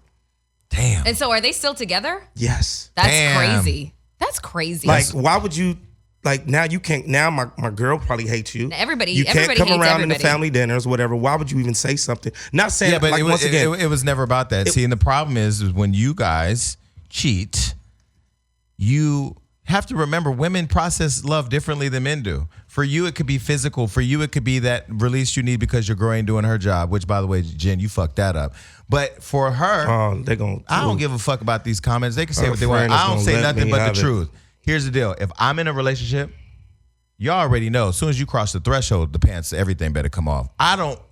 A: Damn.
B: And so are they still together?
C: Yes.
B: That's
A: Damn.
B: crazy. That's crazy.
C: Like, why would you, like, now you can't, now my girl probably hates you.
B: Everybody-
C: You can't
B: everybody
C: come
B: hates
C: around in the
B: everybody.
C: family dinners, whatever. Why would you even say something? Not saying,
A: Yeah, but
C: like, once again.
A: it was never about that. See, and the problem is when you guys cheat, you have to remember women process love differently than men do. For you, it could be physical. For you, it could be that release you need because your girl ain't doing her job, which, by the way, Jen, you fucked that up. But for her,
C: They're going
A: I don't give a fuck about these comments. They can say
C: Her
A: what they want.
C: friend is
A: I don't
C: gonna
A: say
C: let
A: nothing
C: me
A: but
C: have
A: the
C: it.
A: truth. Here's the deal. If I'm in a relationship, y'all already know. As soon as you cross the threshold, the pants, everything better come off.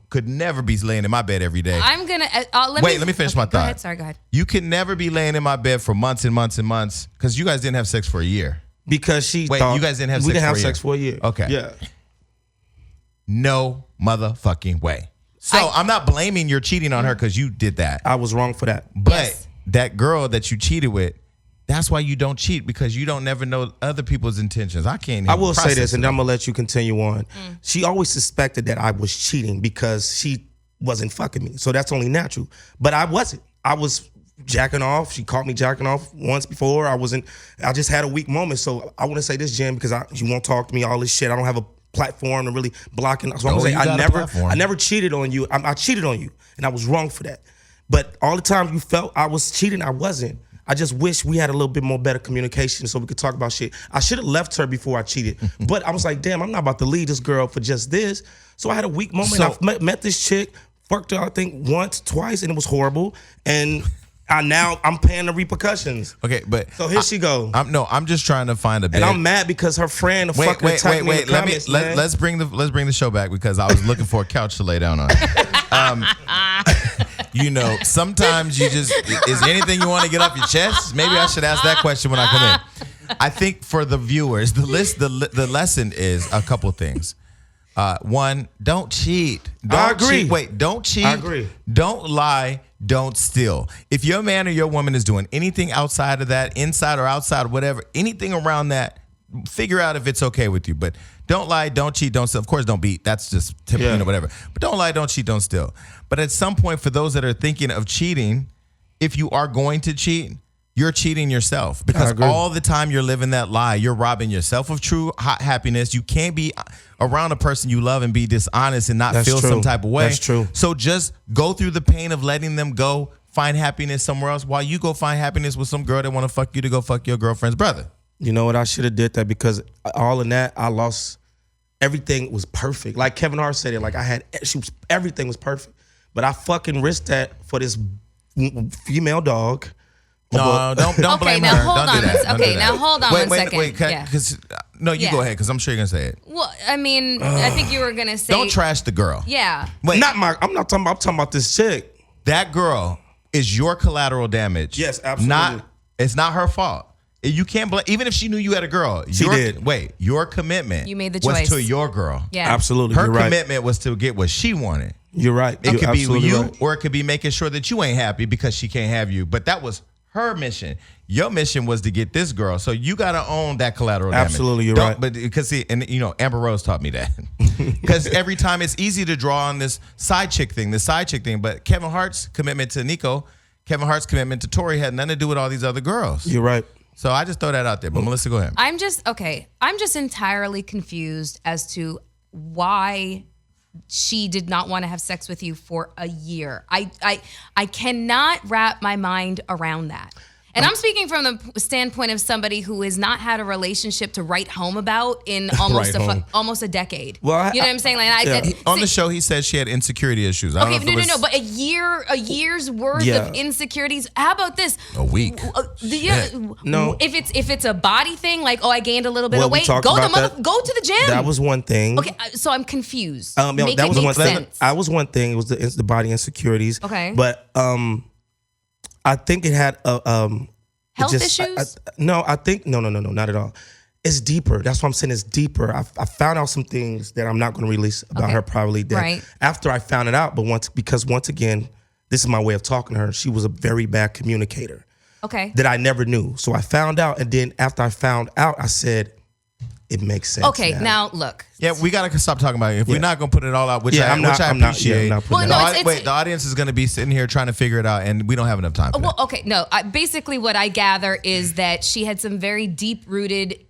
A: Could never be laying in my bed every day.
B: I'm gonna let
A: me finish my
B: Go
A: thought.
B: ahead. Sorry, go ahead.
A: You can never be laying in my bed for months and months and months because you guys didn't have sex for a year.
C: Because she
A: Wait,
C: thought
A: you guys didn't have
C: we
A: sex
C: didn't have
A: for a
C: sex
A: year?
C: for a year.
A: Okay.
C: Yeah.
A: No motherfucking way. So I'm not blaming your cheating on her because you did that.
C: I was wrong for that.
A: But
B: Yes.
A: that girl that you cheated with, that's why you don't cheat because you don't never know other people's intentions. I can't.
C: I will say this, and
A: then
C: I'm gonna let you continue on. She always suspected that I was cheating because she wasn't fucking me. So that's only natural. But I wasn't. I was jacking off. She caught me jacking off once before. I just had a weak moment. So I want to say this, Jen, because you won't talk to me all this shit. I don't have a platform to really block it. So I'm
A: Oh,
C: gonna say
A: you got a platform.
C: I never cheated on you. I cheated on you, and I was wrong for that. But all the time you felt I was cheating, I wasn't. I just wish we had a little bit more better communication so we could talk about shit. I should have left her before I cheated. But I was like, damn, I'm not about to leave this girl for just this. So I had a weak moment.
A: So-
C: I met this chick, fucked her, I think, once, twice, and it was horrible. And I'm paying the repercussions.
A: Okay, but
C: So here she go.
A: I'm just trying to find a bit.
C: And I'm mad because her friend fucking attacked me in the comments, man.
A: Let's bring the show back because I was looking for a couch to lay down on. Sometimes you just, is there anything you want to get off your chest? Maybe I should ask that question when I come in. I think for the viewers, the lesson is a couple things. One, don't cheat.
C: I agree.
A: Don't cheat.
C: I agree.
A: Don't lie. Don't steal. If your man or your woman is doing anything outside of that, inside or outside, whatever, anything around that, figure out if it's okay with you. But don't lie, don't cheat, don't steal. Of course, don't beat. That's just typical, whatever. But don't lie, don't cheat, don't steal. But at some point, for those that are thinking of cheating, if you are going to cheat, you're cheating yourself because all the time you're living that lie, you're robbing yourself of true happiness. You can't be around a person you love and be dishonest and not feel some type of way.
C: That's true.
A: So just go through the pain of letting them go, find happiness somewhere else while you go find happiness with some girl that want to fuck you to go fuck your girlfriend's brother.
C: You know what? I should have did that because all in that, I lost. Everything was perfect. Like Kevin Hart said it. Like everything was perfect. But I fucking risked that for this female dog.
A: No, don't blame
B: now
A: her.
B: hold
A: Don't
B: on.
A: do that. Don't
B: Okay,
A: do
B: now
A: that.
B: hold on one second.
A: Wait,
B: Yeah.
A: because no, you go ahead because I'm sure you're gonna say it.
B: Well, I mean, I think you were gonna say.
A: Don't trash the girl.
B: Yeah.
A: Wait,
C: I'm not talking about. I'm talking about this chick.
A: that girl is your collateral damage.
C: Yes, absolutely.
A: It's not her fault. You can't blame, even if she knew you had a girl.
C: She did.
A: Wait, your commitment.
B: You made the
A: was
B: choice.
A: to your girl.
B: Yeah.
C: Absolutely.
A: Her
C: You're right.
A: commitment was to get what she wanted.
C: You're right.
A: It
C: You're
A: could be with
C: absolutely
A: you,
C: right.
A: or it could be making sure that you ain't happy because she can't have you. But that was her mission. Your mission was to get this girl. So you got to own that collateral damage.
C: Absolutely, you're right.
A: But because see, and Amber Rose taught me that. Because every time it's easy to draw on this side chick thing. But Kevin Hart's commitment to Nico, Kevin Hart's commitment to Tori had nothing to do with all these other girls.
C: You're right.
A: So I just throw that out there. But Melissa, go ahead.
B: I'm just entirely confused as to why she did not want to have sex with you for a year. I cannot wrap my mind around that. And I'm speaking from the standpoint of somebody who has not had a relationship to write home about in almost a decade.
C: Well,
B: you know what I'm saying? Like,
A: On the show, he said she had insecurity issues. I don't know if it was
B: but a year's worth of insecurities. How about this?
A: a week.
C: No.
B: If it's a body thing, like I gained a little bit of
C: we
B: weight,
C: talked
B: go
C: about that.
B: to the gym.
C: That was one thing.
B: Okay, so I'm confused.
C: That was one thing.
B: Sense.
C: I was one thing. It was the body insecurities.
B: Okay.
C: But I think it had
B: Health issues?
C: No, not at all. It's deeper. That's what I'm saying. It's deeper. I found out some things that I'm not going to release about her privately.
B: Right.
C: After I found it out, but once again, this is my way of talking to her. She was a very bad communicator.
B: Okay.
C: That I never knew. So I found out, and then after I found out, I said, it makes sense.
B: Okay, now look.
A: Yeah, we got to stop talking about it. If we're not going to put it all out, which I appreciate. The audience is going to be sitting here trying to figure it out, and we don't have enough time for that.
B: Okay, no. Basically, what I gather is that she had some very deep-rooted,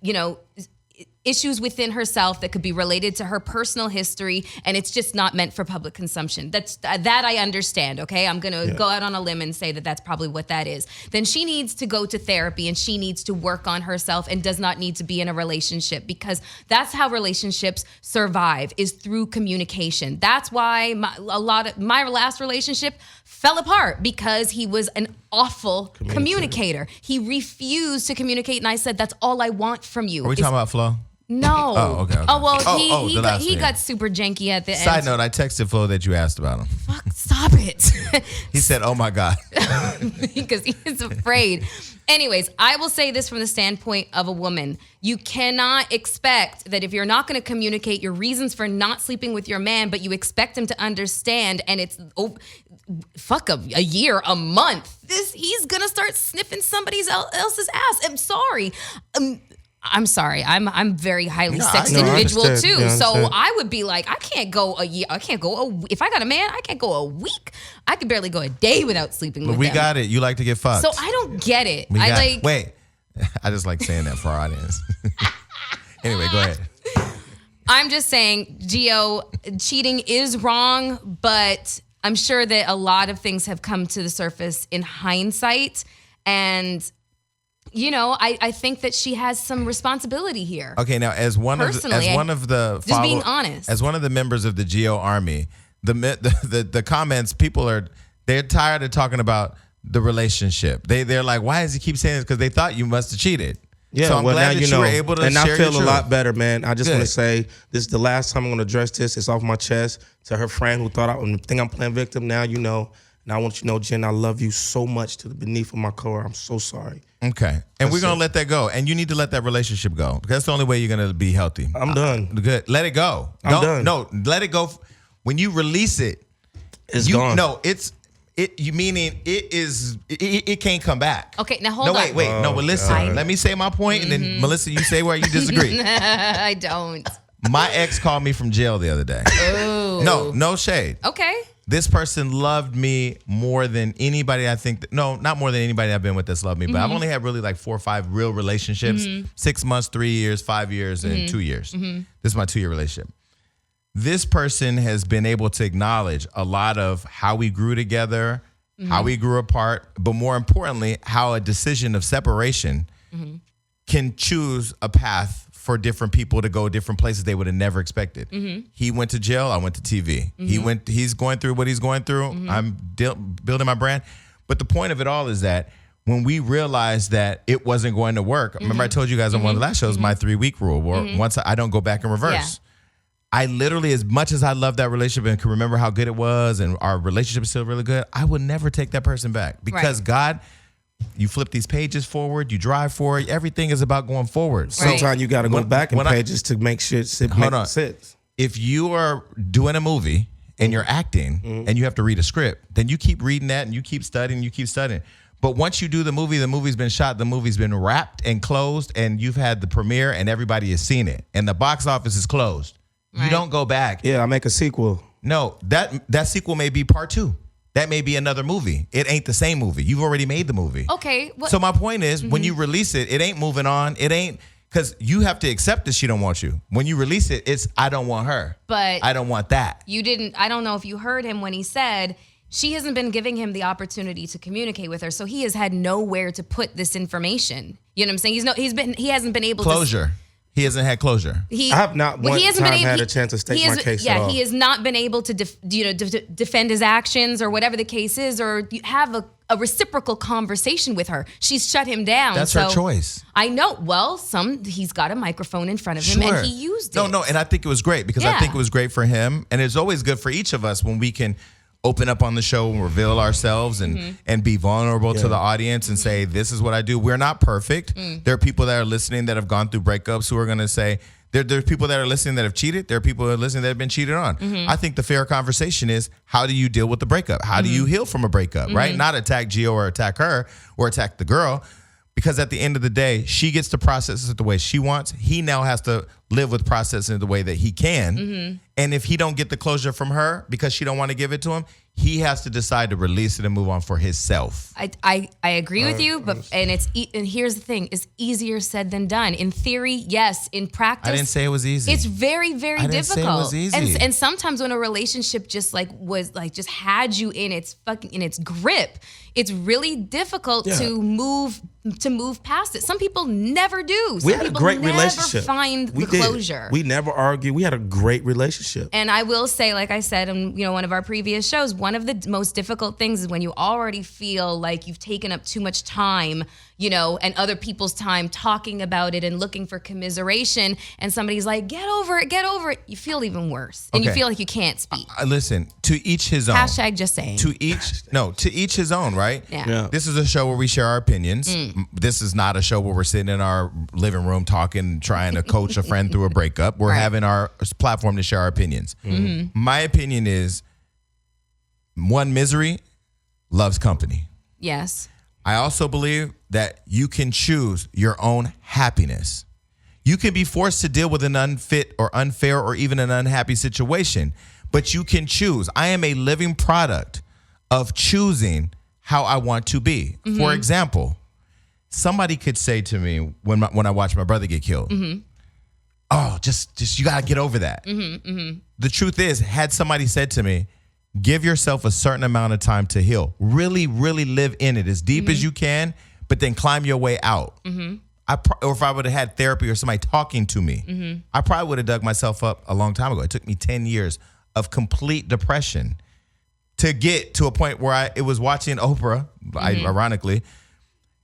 B: issues within herself that could be related to her personal history, and it's just not meant for public consumption. That I understand, okay? I'm going to go out on a limb and say that that's probably what that is. Then she needs to go to therapy, and she needs to work on herself and does not need to be in a relationship, because that's how relationships survive, is through communication. That's why my last relationship fell apart, because he was an awful communicator. He refused to communicate, and I said, that's all I want from you.
A: Are we talking about Flo?
B: No.
A: Oh, okay.
B: Oh, well, he got super janky at the end.
A: Side note, I texted Flo that you asked about him.
B: Fuck, stop it.
A: He said, oh my God.
B: Because he is afraid. Anyways, I will say this from the standpoint of a woman. You cannot expect that if you're not going to communicate your reasons for not sleeping with your man, but you expect him to understand, and it's a year, a month, he's going to start sniffing somebody else's ass. I'm sorry. I'm sorry. I'm very highly sexed individual too.
C: Yeah,
B: so I would be like, I can't go a year. If I got a man, I can't go a week. I could barely go a day without sleeping with
A: But we
B: them.
A: got it. You like to get fucked.
B: So I don't get it.
A: Wait. I just like saying that for our audience. Anyway, go ahead.
B: I'm just saying, Gio, cheating is wrong, but I'm sure that a lot of things have come to the surface in hindsight. And, you know, I think that she has some responsibility here.
A: Okay, now as one of the
B: just being honest,
A: as one of the members of the GO Army, the comments, they're tired of talking about the relationship. They're like, why does he keep saying this? Because they thought you must have cheated.
C: Yeah,
A: so I'm glad that you were able to
C: and
A: share
C: I feel
A: your
C: a lot
A: truth.
C: better, man. I just want to say this is the last time I'm going to address this. It's off my chest. To her friend who thought I think I'm playing victim. Now you know. And I want you to know, Jen, I love you so much to the beneath of my core. I'm so sorry.
A: Okay. And we're going to let that go. And you need to let that relationship go. Because that's the only way you're going to be healthy.
C: I'm done.
A: Good. Let it go.
C: I'm done.
A: No, let it go. When you release it,
C: it's gone.
A: No, you meaning it can't come back.
B: Okay, now hold on.
A: Wait. No, but listen.
C: God.
A: Let me say my point, and then Melissa, you say where you disagree.
B: I don't.
A: My ex called me from jail the other day.
B: Oh.
A: No shade.
B: Okay.
A: This person loved me more than anybody I think. Not more than anybody I've been with that's loved me. But I've only had really like 4 or 5 real relationships. 6 months, 3 years, 5 years, and 2 years. This is my 2-year relationship. This person has been able to acknowledge a lot of how we grew together, how we grew apart, but more importantly, how a decision of separation can choose a path for different people to go different places they would have never expected. He went to jail. I went to TV. He's going through what he's going through. I'm building my brand. But the point of it all is that when we realized that it wasn't going to work, remember I told you guys on one of the last shows, my 3-week rule, where once I don't go back in reverse.
B: Yeah.
A: I literally, as much as I love that relationship and can remember how good it was and our relationship is still really good, I would never take that person back because God, you flip these pages forward, you drive forward, everything is about going forward. So
C: Sometimes you got to go back in pages to make shit make sense.
A: if you are doing a movie and you're acting and you have to read a script, then you keep reading that and you keep studying, But once you do the movie's been shot, the movie's been wrapped and closed, and you've had the premiere and everybody has seen it, and the box office is closed. You don't go back.
C: Yeah, I make a sequel.
A: No, that sequel may be part 2. That may be another movie. It ain't the same movie. You've already made the movie.
B: Okay.
A: So my point is, when you release it, it ain't moving on. It ain't, because you have to accept that she don't want you. When you release it, it's I don't want her.
B: But
A: I don't want that.
B: You didn't. I don't know if you heard him when he said she hasn't been giving him the opportunity to communicate with her, so he has had nowhere to put this information. You know what I'm saying? He hasn't been able
A: to. He hasn't had closure.
C: I have not had a chance to state my case at all.
B: He has not been able to defend his actions or whatever the case is, or have a reciprocal conversation with her. She's shut him down.
A: That's her choice.
B: I know. Well, he's got a microphone in front of him and he used it.
A: No, and I think it was great because I think it was great for him, and it's always good for each of us when we can open up on the show and reveal ourselves and be vulnerable to the audience and say, this is what I do. We're not perfect. There are people that are listening that have gone through breakups who are going to say, there's people that are listening that have cheated. There are people that are listening that have been cheated on. I think the fair conversation is, how do you deal with the breakup? How do you heal from a breakup, right? Not attack Gio or attack her or attack the girl. Because at the end of the day, she gets to process it the way she wants. He now has to live with processing it the way that he can. And if he don't get the closure from her because she don't want to give it to him, he has to decide to release it and move on for himself.
B: I agree with you, and here's the thing: it's easier said than done. In theory, yes. In practice,
A: I didn't say it was easy.
B: It's very, very difficult.
A: Say it was easy.
B: And sometimes when a relationship just had you in its grip, it's really difficult to move past it. Some people never do.
C: We had a great relationship.
B: Find the closure.
C: We never argued. We had a great relationship.
B: And I will say, like I said in one of our previous shows, one of the most difficult things is when you already feel like you've taken up too much time, and other people's time talking about it and looking for commiseration, and somebody's like, get over it. You feel even worse. And you feel like you can't speak.
A: Listen, to each his own.
B: Hashtag just saying.
A: To each his own, right?
B: Yeah.
A: This is a show where we share our opinions. This is not a show where we're sitting in our living room talking, trying to coach a friend through a breakup. We're having our platform to share our opinions. My opinion is, one, misery loves company.
B: Yes.
A: I also believe that you can choose your own happiness. You can be forced to deal with an unfit or unfair or even an unhappy situation, but you can choose. I am a living product of choosing how I want to be. For example, somebody could say to me when I watch my brother get killed, oh, just you got to get over that. The truth is, had somebody said to me, give yourself a certain amount of time to heal, really, really live in it as deep as you can, but then climb your way out. Or if I would have had therapy or somebody talking to me, I probably would have dug myself up a long time ago. It took me 10 years of complete depression to get to a point where it was watching Oprah, ironically,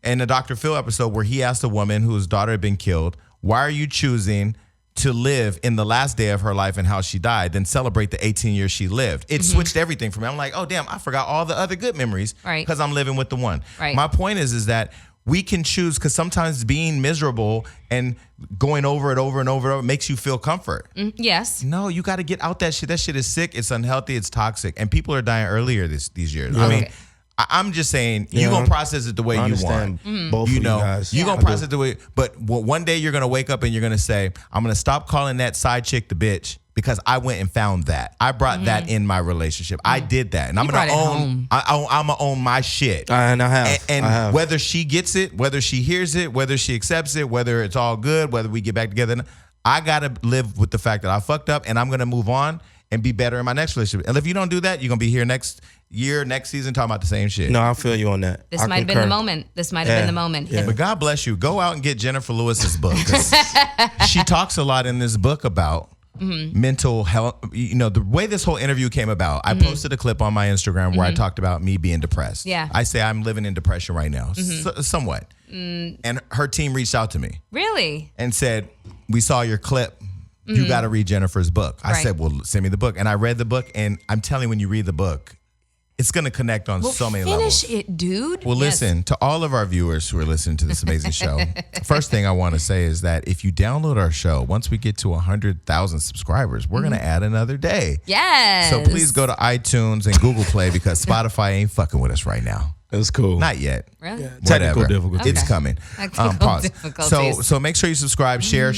A: in the Dr. Phil episode where he asked a woman whose daughter had been killed, why are you choosing to live in the last day of her life and how she died, then celebrate the 18 years she lived? It switched everything for me. I'm like, oh, damn, I forgot all the other good memories because I'm living with the one.
B: Right.
A: My point is that we can choose, because sometimes being miserable and going over it over and over makes you feel comfort.
B: Yes.
A: No, you got to get out that shit. That shit is sick. It's unhealthy. It's toxic. And people are dying earlier these years. I mean, I'm just saying, you're going to process it the way you want.
C: Both
A: you
C: of
A: know,
C: you guys.
A: you're going to process it the way, but one day you're going to wake up and you're going to say, I'm going to stop calling that side chick the bitch because I went and found that. I brought that in my relationship. I did that. And I'm going to own, I'm going to own my shit.
C: And I have.
A: And
C: I have.
A: whether she gets it, whether she hears it, whether she accepts it, whether it's all good, whether we get back together, I got to live with the fact that I fucked up and I'm going to move on and be better in my next relationship. And if you don't do that, you're going to be here next year, next season, talking about the same shit.
C: No, I feel you on that.
B: This might have been the moment. This might have been the moment.
C: Yeah.
A: But God bless you. Go out and get Jennifer Lewis's book. 'Cause she talks a lot in this book about mental health. You know, the way this whole interview came about, I posted a clip on my Instagram where I talked about me being depressed.
B: Yeah.
A: I say I'm living in depression right now, somewhat. And her team reached out to me
B: Really?
A: and said, we saw your clip. You got to read Jennifer's book. I said, well, send me the book. And I read the book, and I'm telling you, when you read the book, it's going to connect on so many levels.
B: Finish it, dude.
A: Well, listen, to all of our viewers who are listening to this amazing show, first thing I want to say is that if you download our show, once we get to 100,000 subscribers, we're going to add another day.
B: Yes.
A: So please go to iTunes and Google Play because Spotify ain't fucking with us right now.
C: It's cool.
A: Not yet.
B: Really?
C: Yeah, technical
A: Whatever.
C: difficulties.
A: It's coming.
B: Technical difficulties.
A: So make sure you subscribe, share.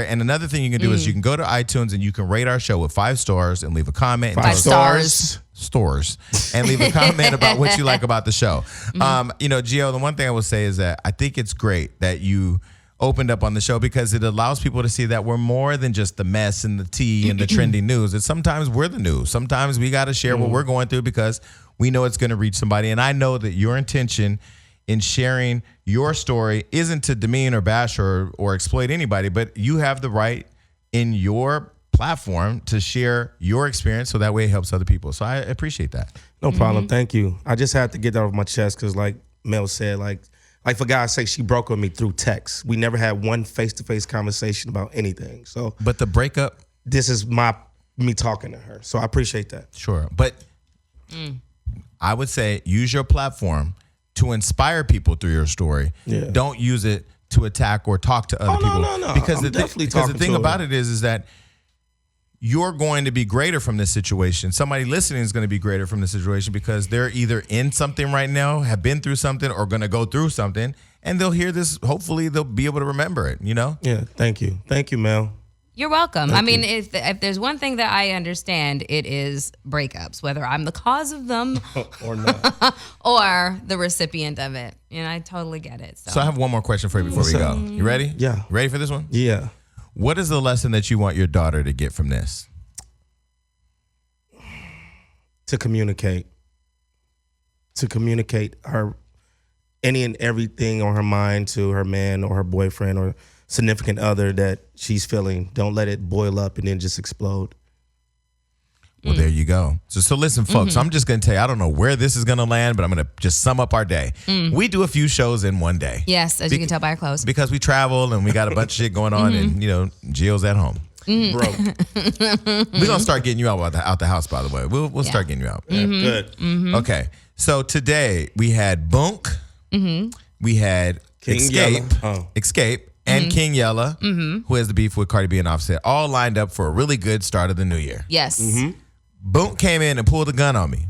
A: And another thing you can do is you can go to iTunes and you can rate our show with 5 stars and leave a comment. And
C: 5
A: tell us-
C: stars.
A: Stores and leave a comment about what you like about the show. You know, Gio, the one thing I will say is that I think it's great that you opened up on the show because it allows people to see that we're more than just the mess and the tea and the trending news. It's sometimes we're the news. Sometimes we got to share what we're going through because we know it's going to reach somebody. And I know that your intention in sharing your story isn't to demean or bash or exploit anybody, but you have the right in your platform to share your experience so that way it helps other people. So I appreciate that.
C: No problem. Thank you. I just had to get that off my chest because, like Mel said, like for God's sake, she broke with me through text. We never had one face-to-face conversation about anything. So,
A: But the breakup,
C: this is me talking to her. So I appreciate that.
A: sure. But I would say use your platform to inspire people through your story.
C: Yeah.
A: Don't use it to attack or talk to other people.
C: No.
A: Because
C: I'm
A: the
C: definitely
A: because the
C: talking
A: thing
C: to
A: about
C: her.
A: it is that you're going to be greater from this situation. Somebody listening is going to be greater from the situation because they're either in something right now, have been through something, or going to go through something, and they'll hear this. Hopefully, they'll be able to remember it. You know?
C: Yeah. Thank you. Thank you, Mel.
B: You're welcome. I mean, if there's one thing that I understand, it is breakups, whether I'm the cause of them
C: Or not.
B: or the recipient of it. You know, I totally get it.
A: So I have one more question for you before we go. You ready?
C: Yeah.
A: You ready for this one?
C: Yeah.
A: What is the lesson that you want your daughter to get from this?
C: To communicate her any and everything on her mind to her man or her boyfriend or significant other that she's feeling. Don't let it boil up and then just explode.
A: Well, there you go. So listen, folks, I'm just going to tell you, I don't know where this is going to land, but I'm going to just sum up our day. We do a few shows in one day.
B: Yes, as you can tell by our clothes.
A: Because we travel and we got a bunch of shit going on and, you know, Jill's at home.
C: Bro.
A: We're going to start getting you out the house, by the way. We'll start getting you out.
C: Yeah, good.
A: Okay. So today we had Bunk. We had
C: King
A: Escape.
C: Yella. Oh.
A: Escape. And King Yella, who has the beef with Cardi B and Offset, all lined up for a really good start of the new year.
B: Yes.
A: Bunk came in and pulled a gun on me.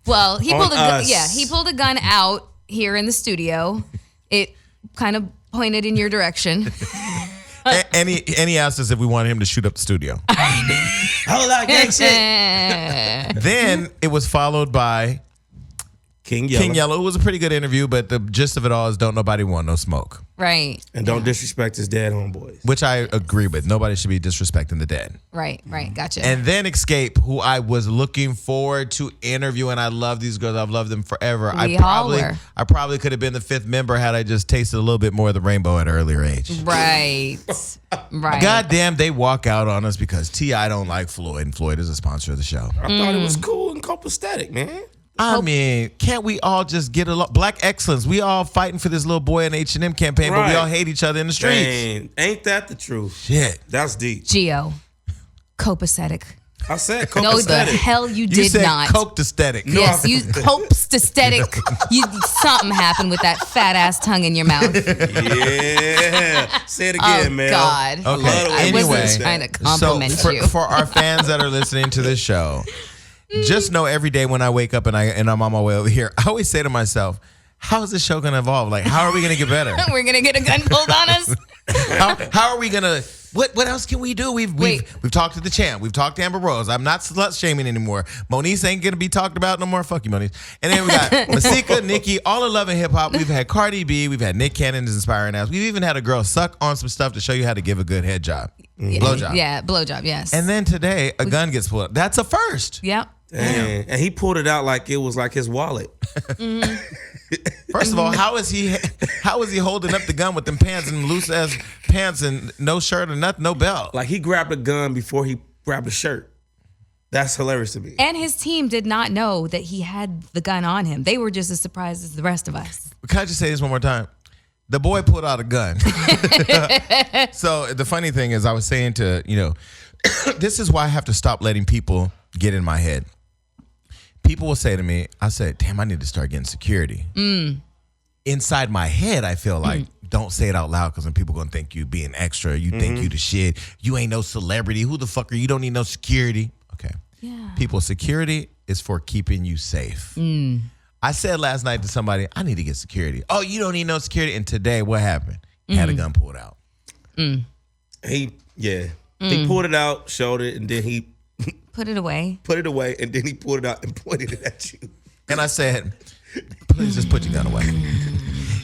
B: Well, he
C: On
B: pulled a gun.
C: us.
B: Yeah, he pulled a gun out here in the studio. It kind of pointed in your direction.
A: And he asked us if we wanted him to shoot up the studio.
C: Hold on, gang shit.
A: Then it was followed by
C: King Yellow.
A: King Yellow. It was a pretty good interview, but the gist of it all is don't nobody want no smoke.
B: Right.
C: And don't disrespect his dead homeboys.
A: Which I agree with. Nobody should be disrespecting the dead.
B: Right. Gotcha.
A: And then Escape, who I was looking forward to interviewing. I love these girls. I've loved them forever.
B: We all were.
A: I probably could have been the 5th member had I just tasted a little bit more of the rainbow at an earlier age.
B: Right.
A: Goddamn, they walk out on us because T.I. don't like Floyd, and Floyd is a sponsor of the show.
C: I thought it was cool and copacetic, man.
A: I mean, can't we all just get along? Black excellence. We all fighting for this little boy in H&M campaign, but we all hate each other in the streets.
C: Dang, ain't that the truth?
A: Shit.
C: That's deep.
B: Geo. Copacetic.
C: I said copacetic.
B: No, the hell you did not.
A: Coked aesthetic.
B: Yes, you coped aesthetic. Something happened with that fat ass tongue in your mouth.
C: Yeah. Say it again, man.
B: Oh, God.
A: Okay.
B: I
A: Anyway,
B: wasn't trying to compliment you.
A: For our fans that are listening to this show, just know every day when I wake up and I'm on my way over here, I always say to myself, how is this show going to evolve? Like, how are we going to get better?
B: We're going to get a gun pulled on us?
A: How are we going to... What else can we do? We've talked to the champ. We've talked to Amber Rose. I'm not slut shaming anymore. Moniece ain't gonna be talked about no more. Fuck you, Moniece. And then we got Masika, Nicki, all in love and hip hop. We've had Cardi B. We've had Nick Cannon's inspiring ass. We've even had a girl suck on some stuff to show you how to give a good head job, blowjob.
B: Yeah, blowjob. Yes.
A: And then today a gun gets pulled. That's a first.
B: Yep.
C: Dang. And he pulled it out like it was like his wallet.
A: First of all, how is he holding up the gun with them pants and loose ass pants and no shirt or nothing, no belt?
C: Like he grabbed a gun before he grabbed a shirt. That's hilarious to me.
B: And his team did not know that he had the gun on him. They were just as surprised as the rest of us.
A: Can I just say this one more time? The boy pulled out a gun. So the funny thing is I was saying to, this is why I have to stop letting people get in my head. People will say to me, I said, damn, I need to start getting security. Inside my head, I feel like, don't say it out loud because then people going to think you being extra. You think you the shit. You ain't no celebrity. Who the fuck are you? You don't need no security. Okay.
B: Yeah.
A: People, security is for keeping you safe. I said last night to somebody, I need to get security. Oh, you don't need no security. And today, what happened? Had a gun pulled out.
C: He pulled it out, showed it, and then he
B: put it away,
C: and then he pulled it out and pointed it at you.
A: And I said, please just put your gun away.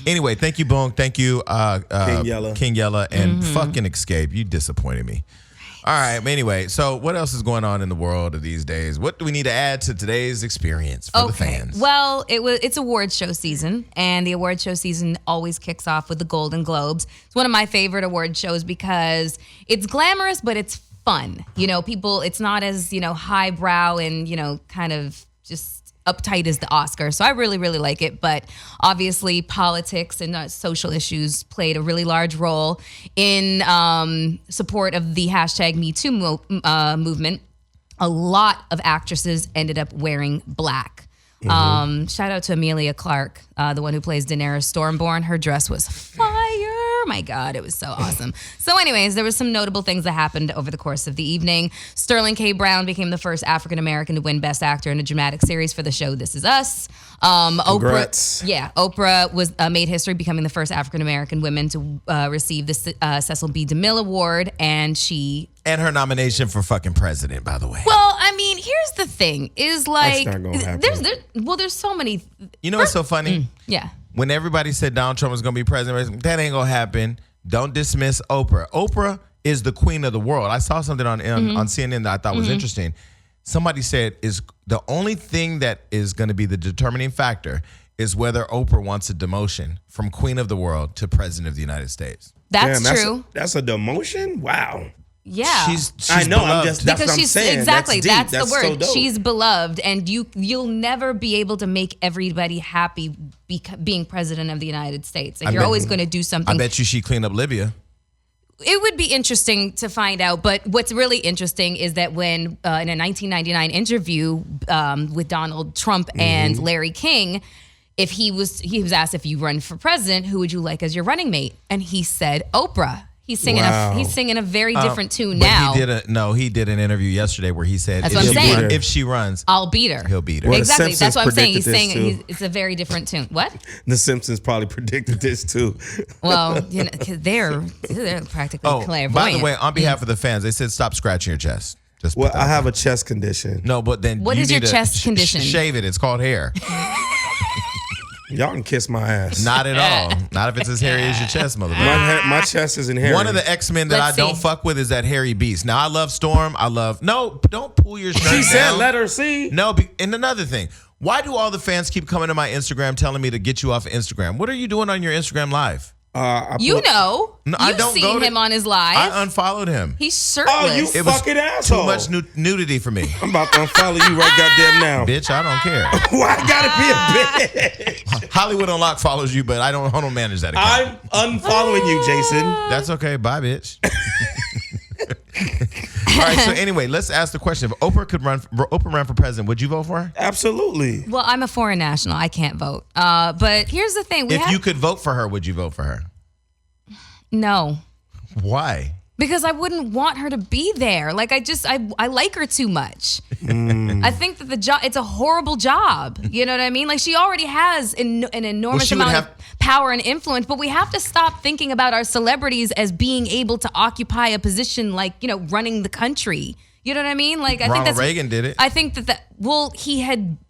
A: Anyway, thank you, Boom. Thank you, King Yella, and fucking Escape. You disappointed me. All right. Anyway, so what else is going on in the world of these days? What do we need to add to today's experience for the fans?
B: Well, it's awards show season, and the awards show season always kicks off with the Golden Globes. It's one of my favorite award shows because it's glamorous, but it's fun. People, it's not as, highbrow and, kind of just uptight as the Oscars. So I really, really like it. But obviously politics and social issues played a really large role in support of the hashtag Me Too movement. A lot of actresses ended up wearing black. Shout out to Amelia Clarke, the one who plays Daenerys Stormborn. Her dress was fire. My God, it was so awesome. So anyways, there was some notable things that happened over the course of the evening. Sterling K. Brown became the first African-American to win Best Actor in a dramatic series for the show This Is Us.
C: Congrats.
B: Oprah was made history becoming the first African-American woman to receive the Cecil B. DeMille Award, and
A: her nomination for fucking president, by the way.
B: Well, I mean, here's the thing: is like
C: That's not gonna happen.
B: there's so many.
A: You know what's so funny?
B: Yeah.
A: When everybody said Donald Trump was going to be president, that ain't going to happen. Don't dismiss Oprah. Oprah is the queen of the world. I saw something on CNN that I thought was interesting. Somebody said is the only thing that is going to be the determining factor is whether Oprah wants a demotion from queen of the world to president of the United States.
B: That's true.
C: That's a demotion? Wow.
B: Yeah,
A: she's
C: I know.
A: beloved.
C: That's
B: because
C: what I'm
B: she's
C: saying.
B: exactly
C: That's
B: the word.
C: So dope.
B: She's beloved, and you'll never be able to make everybody happy being president of the United States. Like, you're always going to do something.
A: I bet you she cleaned up Libya.
B: It would be interesting to find out, but what's really interesting is that when in a 1999 interview with Donald Trump and Larry King, he was asked, if you run for president, who would you like as your running mate? And he said Oprah. He's singing a very different tune now.
A: He did an interview yesterday where he said
B: That's what I'm saying.
A: If she runs,
B: I'll beat her.
A: He'll beat her.
C: Well,
B: Exactly.
C: The
B: That's what I'm saying.
C: Simpsons
B: He's saying
C: predicted
B: it's a very different tune. What?
C: The Simpsons probably predicted this too.
B: Well, 'cause they're practically clairvoyant.
A: By the way, on behalf of the fans, they said stop scratching your chest. Just
C: Well, I have a chest condition.
A: No, but then
B: What
A: you
B: is your
A: need to
B: chest condition?
A: Shave it. It's called hair.
C: Y'all can kiss my ass.
A: Not at all. Not if it's as hairy as your chest, motherfucker.
C: My chest isn't hairy.
A: One of the X-Men that
B: Let's
A: I don't
B: see.
A: fuck with is that hairy beast. Now I love Storm. No, don't pull your shirt
C: She said,
A: down.
C: let her see.
A: No, and another thing. Why do all the fans keep coming to my Instagram telling me to get you off of Instagram? What are you doing on your Instagram live?
B: You know.
A: No, I
B: You've
A: don't go
B: seen
A: to-
B: him on his live.
A: I unfollowed him.
B: He's shirtless.
C: you
A: It was
C: fucking asshole.
A: Too much nudity for me.
C: I'm about to unfollow you right goddamn now.
A: Bitch, I don't care.
C: Why I gotta be a bitch?
A: Hollywood Unlocked follows you, but I don't manage that account.
C: I'm unfollowing you, Jason.
A: That's okay. Bye, bitch. All right. So anyway, let's ask the question: if Oprah ran for president, would you vote for her?
C: Absolutely.
B: Well, I'm a foreign national. I can't vote. But here's the thing.
A: If you could vote for her, would you vote for her?
B: No.
A: Why?
B: Because I wouldn't want her to be there. Like I like her too much. I think that the job, it's a horrible job. You know what I mean? Like she already has an enormous
A: she would
B: amount
A: have-
B: of power and influence, but we have to stop thinking about our celebrities as being able to occupy a position like, running the country. You know what I mean? Like I think
A: Ronald
B: that's
A: Reagan did it.
B: I think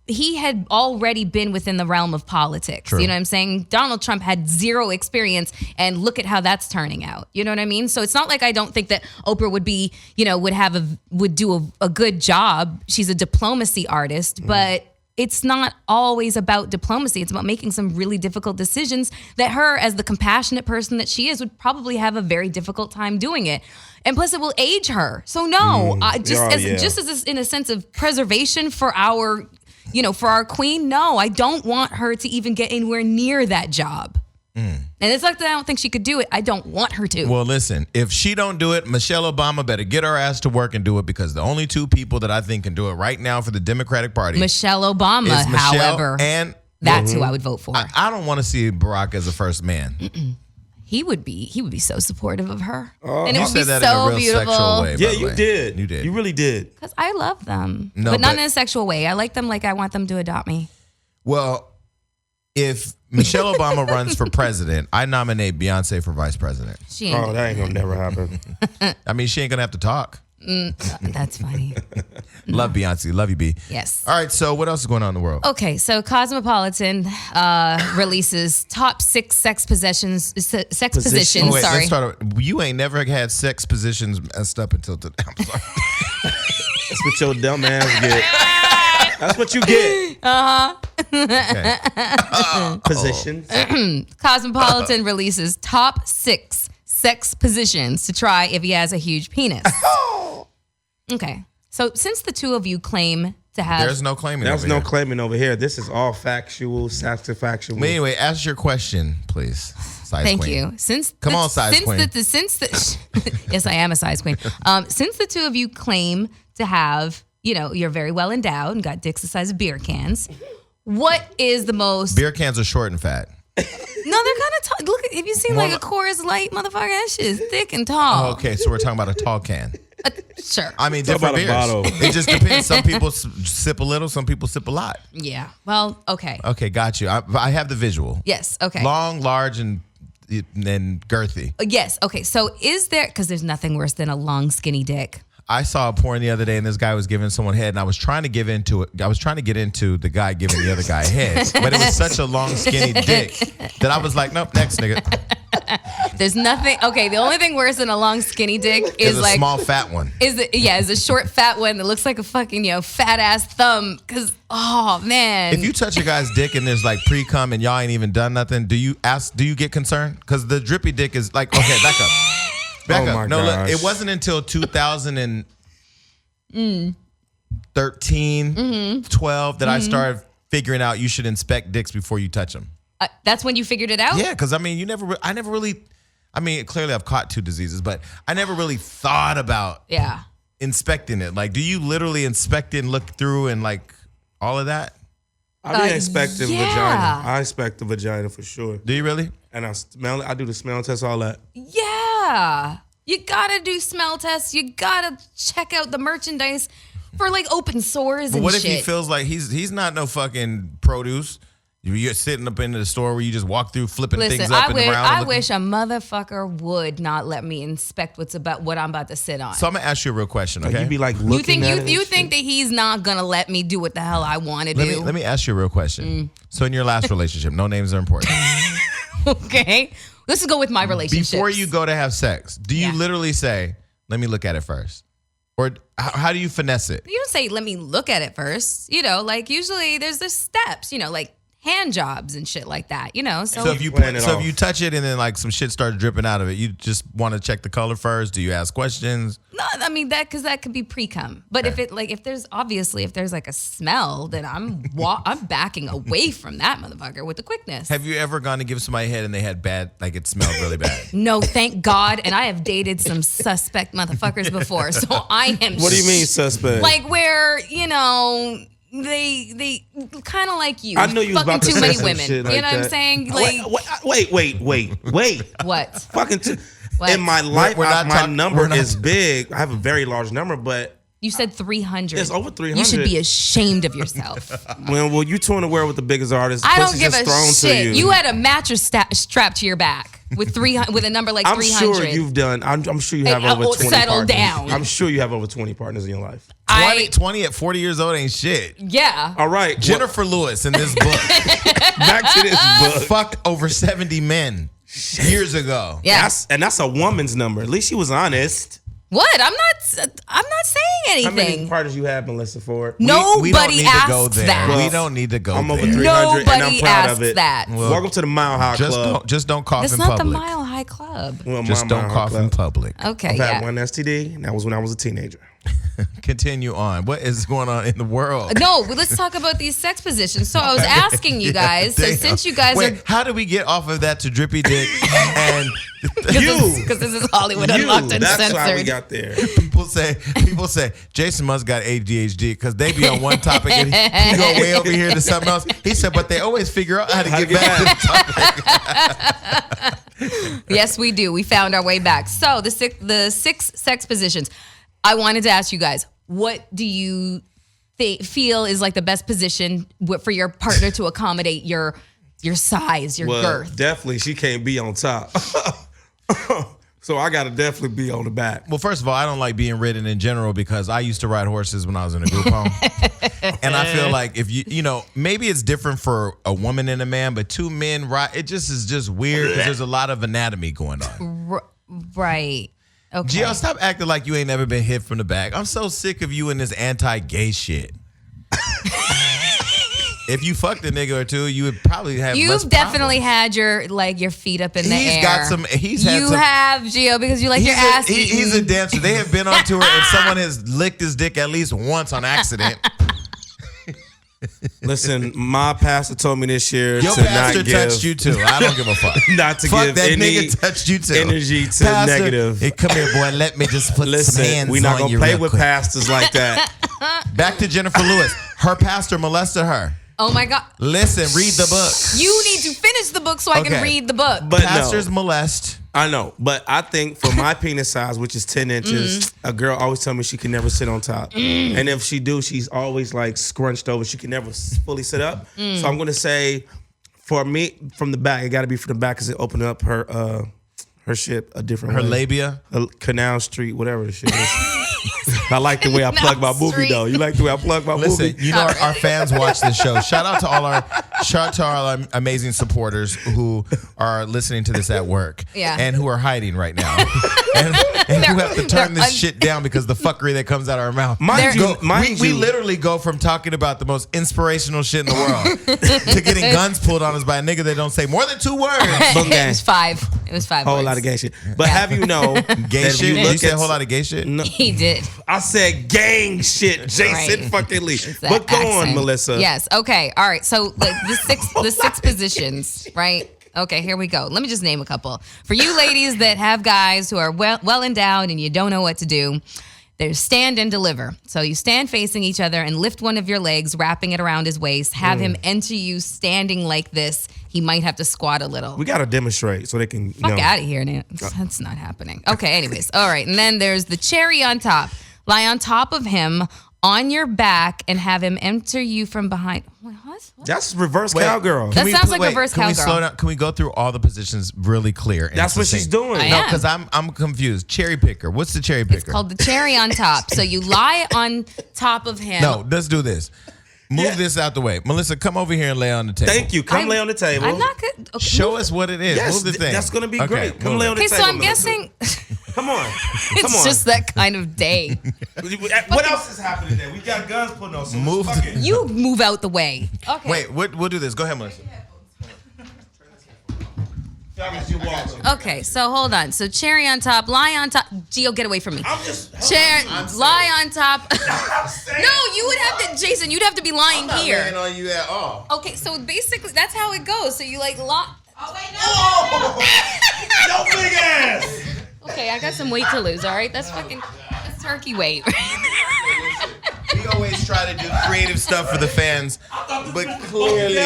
B: he had already been within the realm of politics.
A: True.
B: You know what I'm saying? Donald Trump had zero experience, and look at how that's turning out. You know what I mean? So it's not like I don't think that Oprah would be, would do a good job. She's a diplomacy artist, but it's not always about diplomacy. It's about making some really difficult decisions that her, as the compassionate person that she is, would probably have a very difficult time doing it. And plus, it will age her. So no, just as in a sense of preservation for our, for our queen. No, I don't want her to even get anywhere near that job. And it's like that I don't think she could do it. I don't want her to.
A: Well, listen, if she don't do it, Michelle Obama better get her ass to work and do it, because the only two people that I think can do it right now for the Democratic Party
B: Michelle Obama,
A: is Michelle
B: however,
A: and
B: that's who I would vote for.
A: I don't want to see Barack as a first man.
B: He would be so supportive of her.
C: Oh,
B: And it
A: You
B: would be
A: said that in a
B: so
A: real
B: beautiful.
A: sexual way.
C: Yeah,
A: by the
C: you
A: way.
C: did.
A: You did.
C: You really did.
B: Because I love them.
A: No,
B: but not
A: but-
B: in a sexual way. I like them like I want them to adopt me.
A: Well, if Michelle Obama runs for president, I nominate Beyonce for vice president.
B: She ain't.
C: Oh, that ain't gonna never happen.
A: I mean, she ain't gonna have to talk.
B: That's funny.
A: Love Beyonce. Love you, B.
B: Yes.
A: All right, so what else is going on in the world?
B: Okay, so Cosmopolitan releases top 6 sex positions.
A: Oh, wait,
B: Sorry.
A: let's start. You ain't never had sex positions messed up until today. I'm sorry.
C: That's what your dumb ass get. That's what you get.
A: Okay.
C: Positions.
B: Cosmopolitan releases top 6 sex positions to try if he has a huge penis. Okay, so since the two of you claim to have,
A: There's no claiming.
C: There's
A: over
C: no
A: here.
C: claiming over here. This is all factual, satisfactual.
A: But anyway, ask your question, please. Size
B: Thank
A: queen.
B: you.
A: Come on, size queen.
B: Yes, I am a size queen. Since the two of you claim to have, you're very well endowed and got dicks the size of beer cans. What is the most?
A: Beer cans are short and fat.
B: No, they're kind of tall. Look, have you seen like a Coors Light, motherfucker? That shit is thick and tall.
A: Oh, okay, so we're talking about a tall can.
B: Sure.
A: I mean,
C: Talk
A: different
C: about a
A: beers.
C: bottle.
A: It just depends. Some people sip a little, some people sip a lot.
B: Yeah. Well, okay.
A: Okay, got you. I have the visual.
B: Yes. Okay.
A: Long, large, and girthy.
B: Yes. Okay. So is there, because there's nothing worse than a long, skinny dick.
A: I saw a porn the other day, and this guy was giving someone head, and I was trying to get into the guy giving the other guy head, but it was such a long, skinny dick that I was like, nope, next nigga.
B: There's nothing. Okay. The only thing worse than a long, skinny dick
A: It's
B: is
A: a
B: like,
A: small, fat one.
B: is a short, fat one that looks like a fucking, fat ass thumb. Because, oh, man.
A: If you touch a guy's dick and there's like pre-cum and y'all ain't even done nothing, do you get concerned? Because the drippy dick is like, okay, back up. Back
C: Oh
A: up.
C: my
A: No, look,
C: gosh.
A: it wasn't until 2013, 12 that I started figuring out you should inspect dicks before you touch them.
B: That's when you figured it out?
A: Yeah, because I mean, clearly I've caught 2 diseases, but I never really thought about
B: Yeah.
A: inspecting it. Like, do you literally inspect it and look through and like all of that?
C: I be expecting
B: yeah.
C: vagina. I expect the vagina for sure.
A: Do you really?
C: And I do the smell test, all that.
B: Yeah. You gotta do smell tests. You gotta check out the merchandise for like open sores
A: But
B: and
A: what
B: shit.
A: if he feels like he's not no fucking produce? You're sitting up in the store where you just walk through flipping things
B: Listen,
A: up and around.
B: I wish a motherfucker would not let me inspect what I'm about to sit on.
A: So I'm gonna ask you a real question, okay?
C: You be like looking at it.
B: You think that he's not gonna let me do what the hell I want to do?
A: Let me ask you a real question. So in your last relationship, no names are important.
B: Okay, let's go with my relationship.
A: Before you go to have sex, do you literally say, "Let me look at it first," or how do you finesse it?
B: You don't say, "Let me look at it first." You know, like usually there's the steps. You know, like hand jobs and shit like that. You know,
A: So if you touch it and then like some shit starts dripping out of it, you just want to check the color first. Do you ask questions?
B: No, I mean because that could be pre-cum. But if there's like a smell, then I'm backing away from that motherfucker with the quickness.
A: Have you ever gone to give somebody head and they had bad, like it smelled really bad?
B: No, thank God. And I have dated some suspect motherfuckers before, so I am.
C: What do you mean suspect?
B: Like where they kind of like you.
C: I knew you was
B: fucking
C: about to
B: too
C: say
B: many
C: some
B: women.
C: shit like
B: You know what I'm
C: that.
B: saying? Like
C: Wait.
B: what?
C: Fucking
B: What?
C: in my life,
A: We're not
C: my
A: talk-
C: number
A: we're not-
C: is big. I have a very large number, but
B: You said 300.
C: it's over 300.
B: You should be ashamed of yourself.
C: Well, you touring the world with the biggest artists.
B: I don't
C: Pussy's
B: give
C: just
B: a
C: thrown
B: shit.
C: to
B: You had a mattress strapped to your back with 300 with a number like
C: I'm
B: 300.
C: sure you've done. I'm sure you have
B: Hey,
C: over 20
B: settle
C: partners.
B: down.
C: I'm sure you have over 20 partners in your life.
A: 20 at 40 years old ain't shit.
B: Yeah.
C: All right,
A: Jennifer Lewis in this book
C: back to this book.
A: fucked over 70 men years ago.
B: Yeah.
C: That's a woman's number. At least she was honest.
B: What? I'm not saying
C: How many
B: anything.
C: partners you have, Melissa Ford?
B: Nobody
A: we don't need to go
B: asks
A: there.
B: that.
A: We don't need to go
C: I'm
A: there.
C: over 300 and I'm
B: Nobody
C: proud
B: asks
C: of it.
B: that.
C: Welcome to the Mile High Club.
A: Just don't cough
B: That's
A: in
B: not
A: public.
B: the Mile High Club.
C: Well,
A: Just
C: my
A: don't
C: Mile High
A: cough in
C: Club.
A: public.
B: Okay,
C: I've
B: yeah.
C: had one STD, and that was when I was a teenager.
A: Continue on. What is going on in the world?
B: No, but let's talk about these sex positions. So I was asking you guys. So
A: Damn.
B: since you guys
A: Wait, how do we get off of that to drippy dick and
B: because this is Hollywood Unlocked
C: That's how we
B: Uncensored.
C: got there.
A: people say Jason must got ADHD because they be on one topic and he go way over here to something else. He said, but they always figure out how to get back to the topic.
B: Yes, we do. We found our way back. So the six sex positions. I wanted to ask you guys, what do you feel is like the best position for your partner to accommodate your size, your girth?
C: Definitely, she can't be on top. So I got to definitely be on the back.
A: Well, first of all, I don't like being ridden in general because I used to ride horses when I was in a group home. And I feel like if you maybe it's different for a woman and a man, but two men ride, it just is just weird because there's a lot of anatomy going on.
B: Right. Okay.
A: Gio, stop acting like you ain't never been hit from the back. I'm so sick of you and this anti-gay shit. If you fucked a nigga or two, you would probably have.
B: You've definitely had your feet up in the air.
A: He's had
B: you
A: some.
B: have, Gio, because you like your ass.
A: He's a dancer. They have been on tour and someone has licked his dick at least once on accident.
C: Listen, my pastor told me this year
A: Your
C: to
A: pastor
C: not give,
A: touched you too. I don't give a fuck.
C: not to
A: Fuck
C: give
A: that
C: any
A: nigga touched you too.
C: energy to
A: Pastor,
C: negative.
A: Hey, come here, boy. Let me just put some
C: Listen,
A: hands
C: we're not
A: on
C: gonna
A: you
C: play
A: real
C: with
A: quick.
C: pastors like that.
A: Back to Jennifer Lewis. Her pastor molested her.
B: Oh my God.
A: Listen, read the book.
B: You need to finish the book so I
A: Okay.
B: can read the book.
C: But
A: Pastors
C: no,
A: molest.
C: I know. But I think for my penis size, which is 10 inches, a girl always tell me she can never sit on top. And if she do, she's always like scrunched over. She can never fully sit up. So I'm gonna say, for me, from the back, it got to be from the back because it opened up her shit a different
A: Her
C: way.
A: labia.
C: Canal Street, whatever the shit is. I like the way I plug my movie
B: Street.
C: though. You like the way I plug my
A: Listen,
C: movie?
A: you know our fans watch this show. Shout out to all our amazing supporters who are listening to this at work,
B: Yeah.
A: and who are hiding right now, and who have to turn this shit down because the fuckery that comes out of our mouth. We literally go from talking about the most inspirational shit in the world to getting guns pulled on us by a nigga that don't say more than 2 words.
B: It was 5. It was 5
C: Whole
B: words.
C: lot of gay shit. But have you know
A: Gay
C: that if
A: shit.
C: you
A: Did you
C: look
A: say a
C: at
A: whole lot of gay shit?
C: No,
B: He did.
C: I said gang shit, Jason
B: Right.
C: fucking Lee.
B: It's that
C: But go on,
B: accent.
C: Melissa.
B: Yes. Okay. All right. So the six positions, right? Okay, here we go. Let me just name a couple. For you ladies that have guys who are well endowed and you don't know what to do, there's stand and deliver. So you stand facing each other and lift one of your legs, wrapping it around his waist. Have him enter you standing like this. He might have to squat a little.
C: We got to demonstrate so they can.
B: Fuck out of here, man. That's not happening. Okay, anyways. All right. And then there's the cherry on top. Lie on top of him on your back and have him enter you from behind. Wait, what?
C: That's reverse cowgirl.
B: That sounds like reverse
A: Can we
B: cowgirl.
A: slow down? Can we go through all the positions really clear? and
C: That's what she's
A: succinct?
C: doing.
B: I
A: No,
B: am.
A: because I'm confused. Cherry picker. What's the cherry picker?
B: It's called the cherry on top. So you lie on top of him.
A: No, let's do this. Move this out the way. Melissa, come over here and lay on the table.
C: Thank you. Come lay on the table.
B: I'm not good. Okay,
A: Show us what it is.
C: Yes,
A: Move the thing.
C: that's gonna be
A: Okay,
C: great. Come
A: move
C: lay
A: it.
C: on the
B: Okay,
C: table.
B: so I'm
C: Melissa.
B: guessing
C: Come on.
B: it's
C: Come on.
B: just that kind of day.
C: What else is happening there? We got guns putting on. So
A: Move
C: fuck it.
B: You move out the way. Okay.
A: Wait, we'll do this. Go ahead, Melissa.
B: Okay, so hold on. So cherry on top, lie on top. Gio, get away from me.
C: I'm just
B: Lie on top. No, you would have to, Jason. You'd have to be lying here.
A: Laying on you at all.
B: Okay, so basically that's how it goes. So you like lie.
C: Oh, no big ass.
B: Okay, I got some weight to lose. All right, that's turkey weight.
A: We always try to do creative stuff for the fans, but clearly,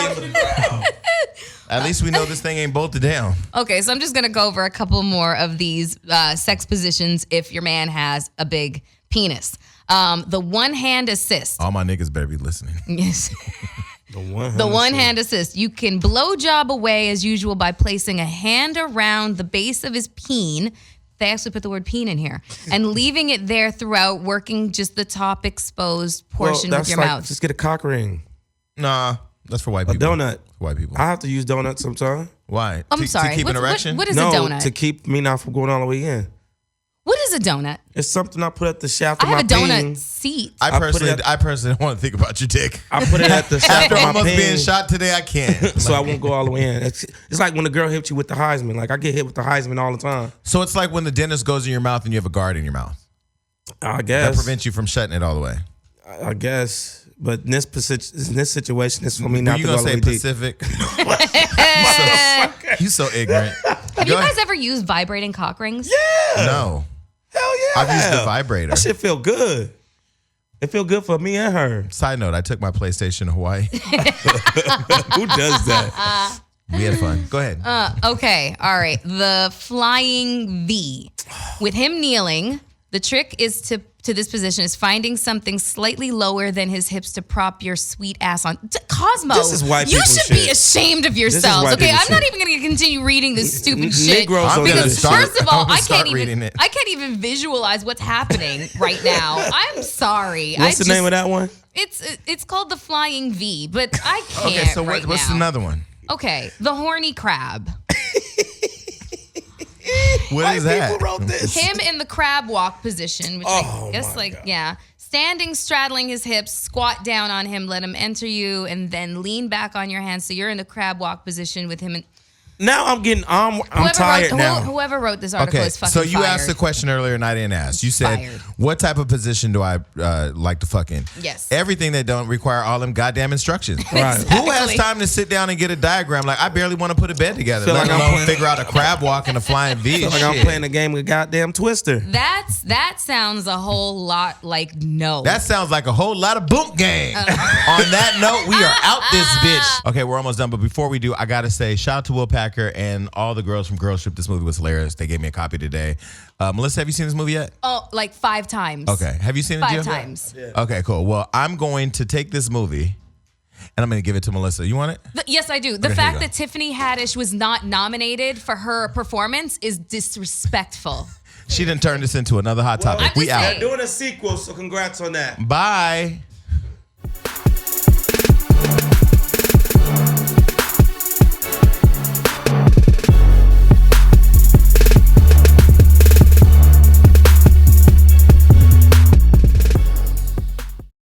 A: at least we know this thing ain't bolted down.
B: Okay, so I'm just gonna go over a couple more of these sex positions if your man has a big penis. The one hand assist.
A: All my niggas better be listening.
B: Yes.
C: The
B: one hand assist. You can blow job away as usual by placing a hand around the base of his peen. They actually put the word peen in here. And leaving it there throughout, working just the top exposed portion with your mouth.
C: Just get a cock ring.
A: Nah, that's for white
C: A
A: people.
C: donut.
A: For white people.
C: I have to use donuts sometimes.
A: Why?
B: I'm sorry.
A: To keep an erection?
B: What is
C: No,
B: a donut?
C: to keep me not from going all the way in.
B: What is a donut?
C: It's something I put at the shaft
B: I
C: of my
B: have a donut
C: peen.
B: seat.
A: I
C: put it
A: personally don't want to think about your dick.
C: I put it at the shaft
A: After
C: of my
A: almost
C: peen.
A: being shot today, I can't.
C: So I won't go all the way in. It's like when a girl hits you with the Heisman. Like I get hit with the Heisman all the time.
A: So it's like when the dentist goes in your mouth and you have a guard in your mouth.
C: I
A: That
C: guess.
A: prevents you from shutting it all the way.
C: I guess. But in this situation, it's for me
A: Were
C: not
A: you
C: to go
A: gonna
C: all the
A: say
C: way deep.
A: Pacific? You so ignorant.
B: Have
A: Go
B: you
A: ahead.
B: guys ever used vibrating cock rings?
A: No.
C: Hell yeah.
A: I've used the vibrator.
C: That shit feel good. It feel good for me and her.
A: Side note, I took my PlayStation to Hawaii.
C: Who does that?
A: We had fun. Go ahead.
B: Okay, all right. The flying V. With him kneeling, the trick is to this position is finding something slightly lower than his hips to prop your sweet ass on. Cosmo,
C: This is white
B: you
C: people
B: should
C: shit.
B: be ashamed of
C: is
B: yourselves.
C: white
B: Okay,
C: people
B: I'm not
C: shit.
B: even going to continue reading this stupid shit.
C: Negroes
A: I'm
C: don't do
A: gonna
C: this
B: Because
C: shit.
B: first of all,
A: I'm gonna
B: I
A: start
B: can't
A: reading it.
B: even visualize what's happening right now. I'm sorry.
C: What's the name of that one?
B: It's called the flying V, but I can't.
A: Okay, so
B: right
A: what's
B: now.
A: another one?
B: Okay, the horny crab.
A: What is that?
C: People wrote this.
B: Him in the crab walk position, which
C: Oh,
B: I guess
C: my God.
B: yeah. Standing, straddling his hips, squat down on him, let him enter you, and then lean back on your hands. So you're in the crab walk position with him. And
C: Now I'm tired now.
B: Whoever wrote this article
A: Okay,
B: is fucking
A: so you
B: fired.
A: asked the question earlier and I didn't ask. You said,
B: Fired.
A: what type of position do I like to fuck in?
B: Yes.
A: Everything that don't require all them goddamn instructions.
C: Right.
A: Who has time to sit down and get a diagram? Like, I barely want to put a bed together,
C: Feel
A: let
C: like I'm
A: alone
C: playing-
A: figure out a crab walk and a flying V.
C: I feel like I'm
A: Shit.
C: playing a game of goddamn Twister.
B: That sounds a whole lot like no.
A: That sounds like a whole lot of boom gang. On that note, we are out this bitch. Okay, we're almost done. But before we do, I got to say, shout out to Will Packer and all the girls from Girls Trip. This movie was hilarious. They gave me a copy today. Melissa, have you seen this movie yet?
B: like 5 times.
A: Okay. Have you seen it,
B: 5
A: Gio?
B: times.
A: Okay, cool. Well, I'm going to take this movie and I'm going to give it to Melissa. You want it?
B: Yes, I do. The
A: Okay,
B: fact
A: here you go.
B: that Tiffany Haddish was not nominated for her performance is disrespectful.
A: She didn't turn this into another hot topic.
B: I'm
A: We
B: just
A: out.
B: saying.
C: They're doing a sequel, so congrats on that.
A: Bye.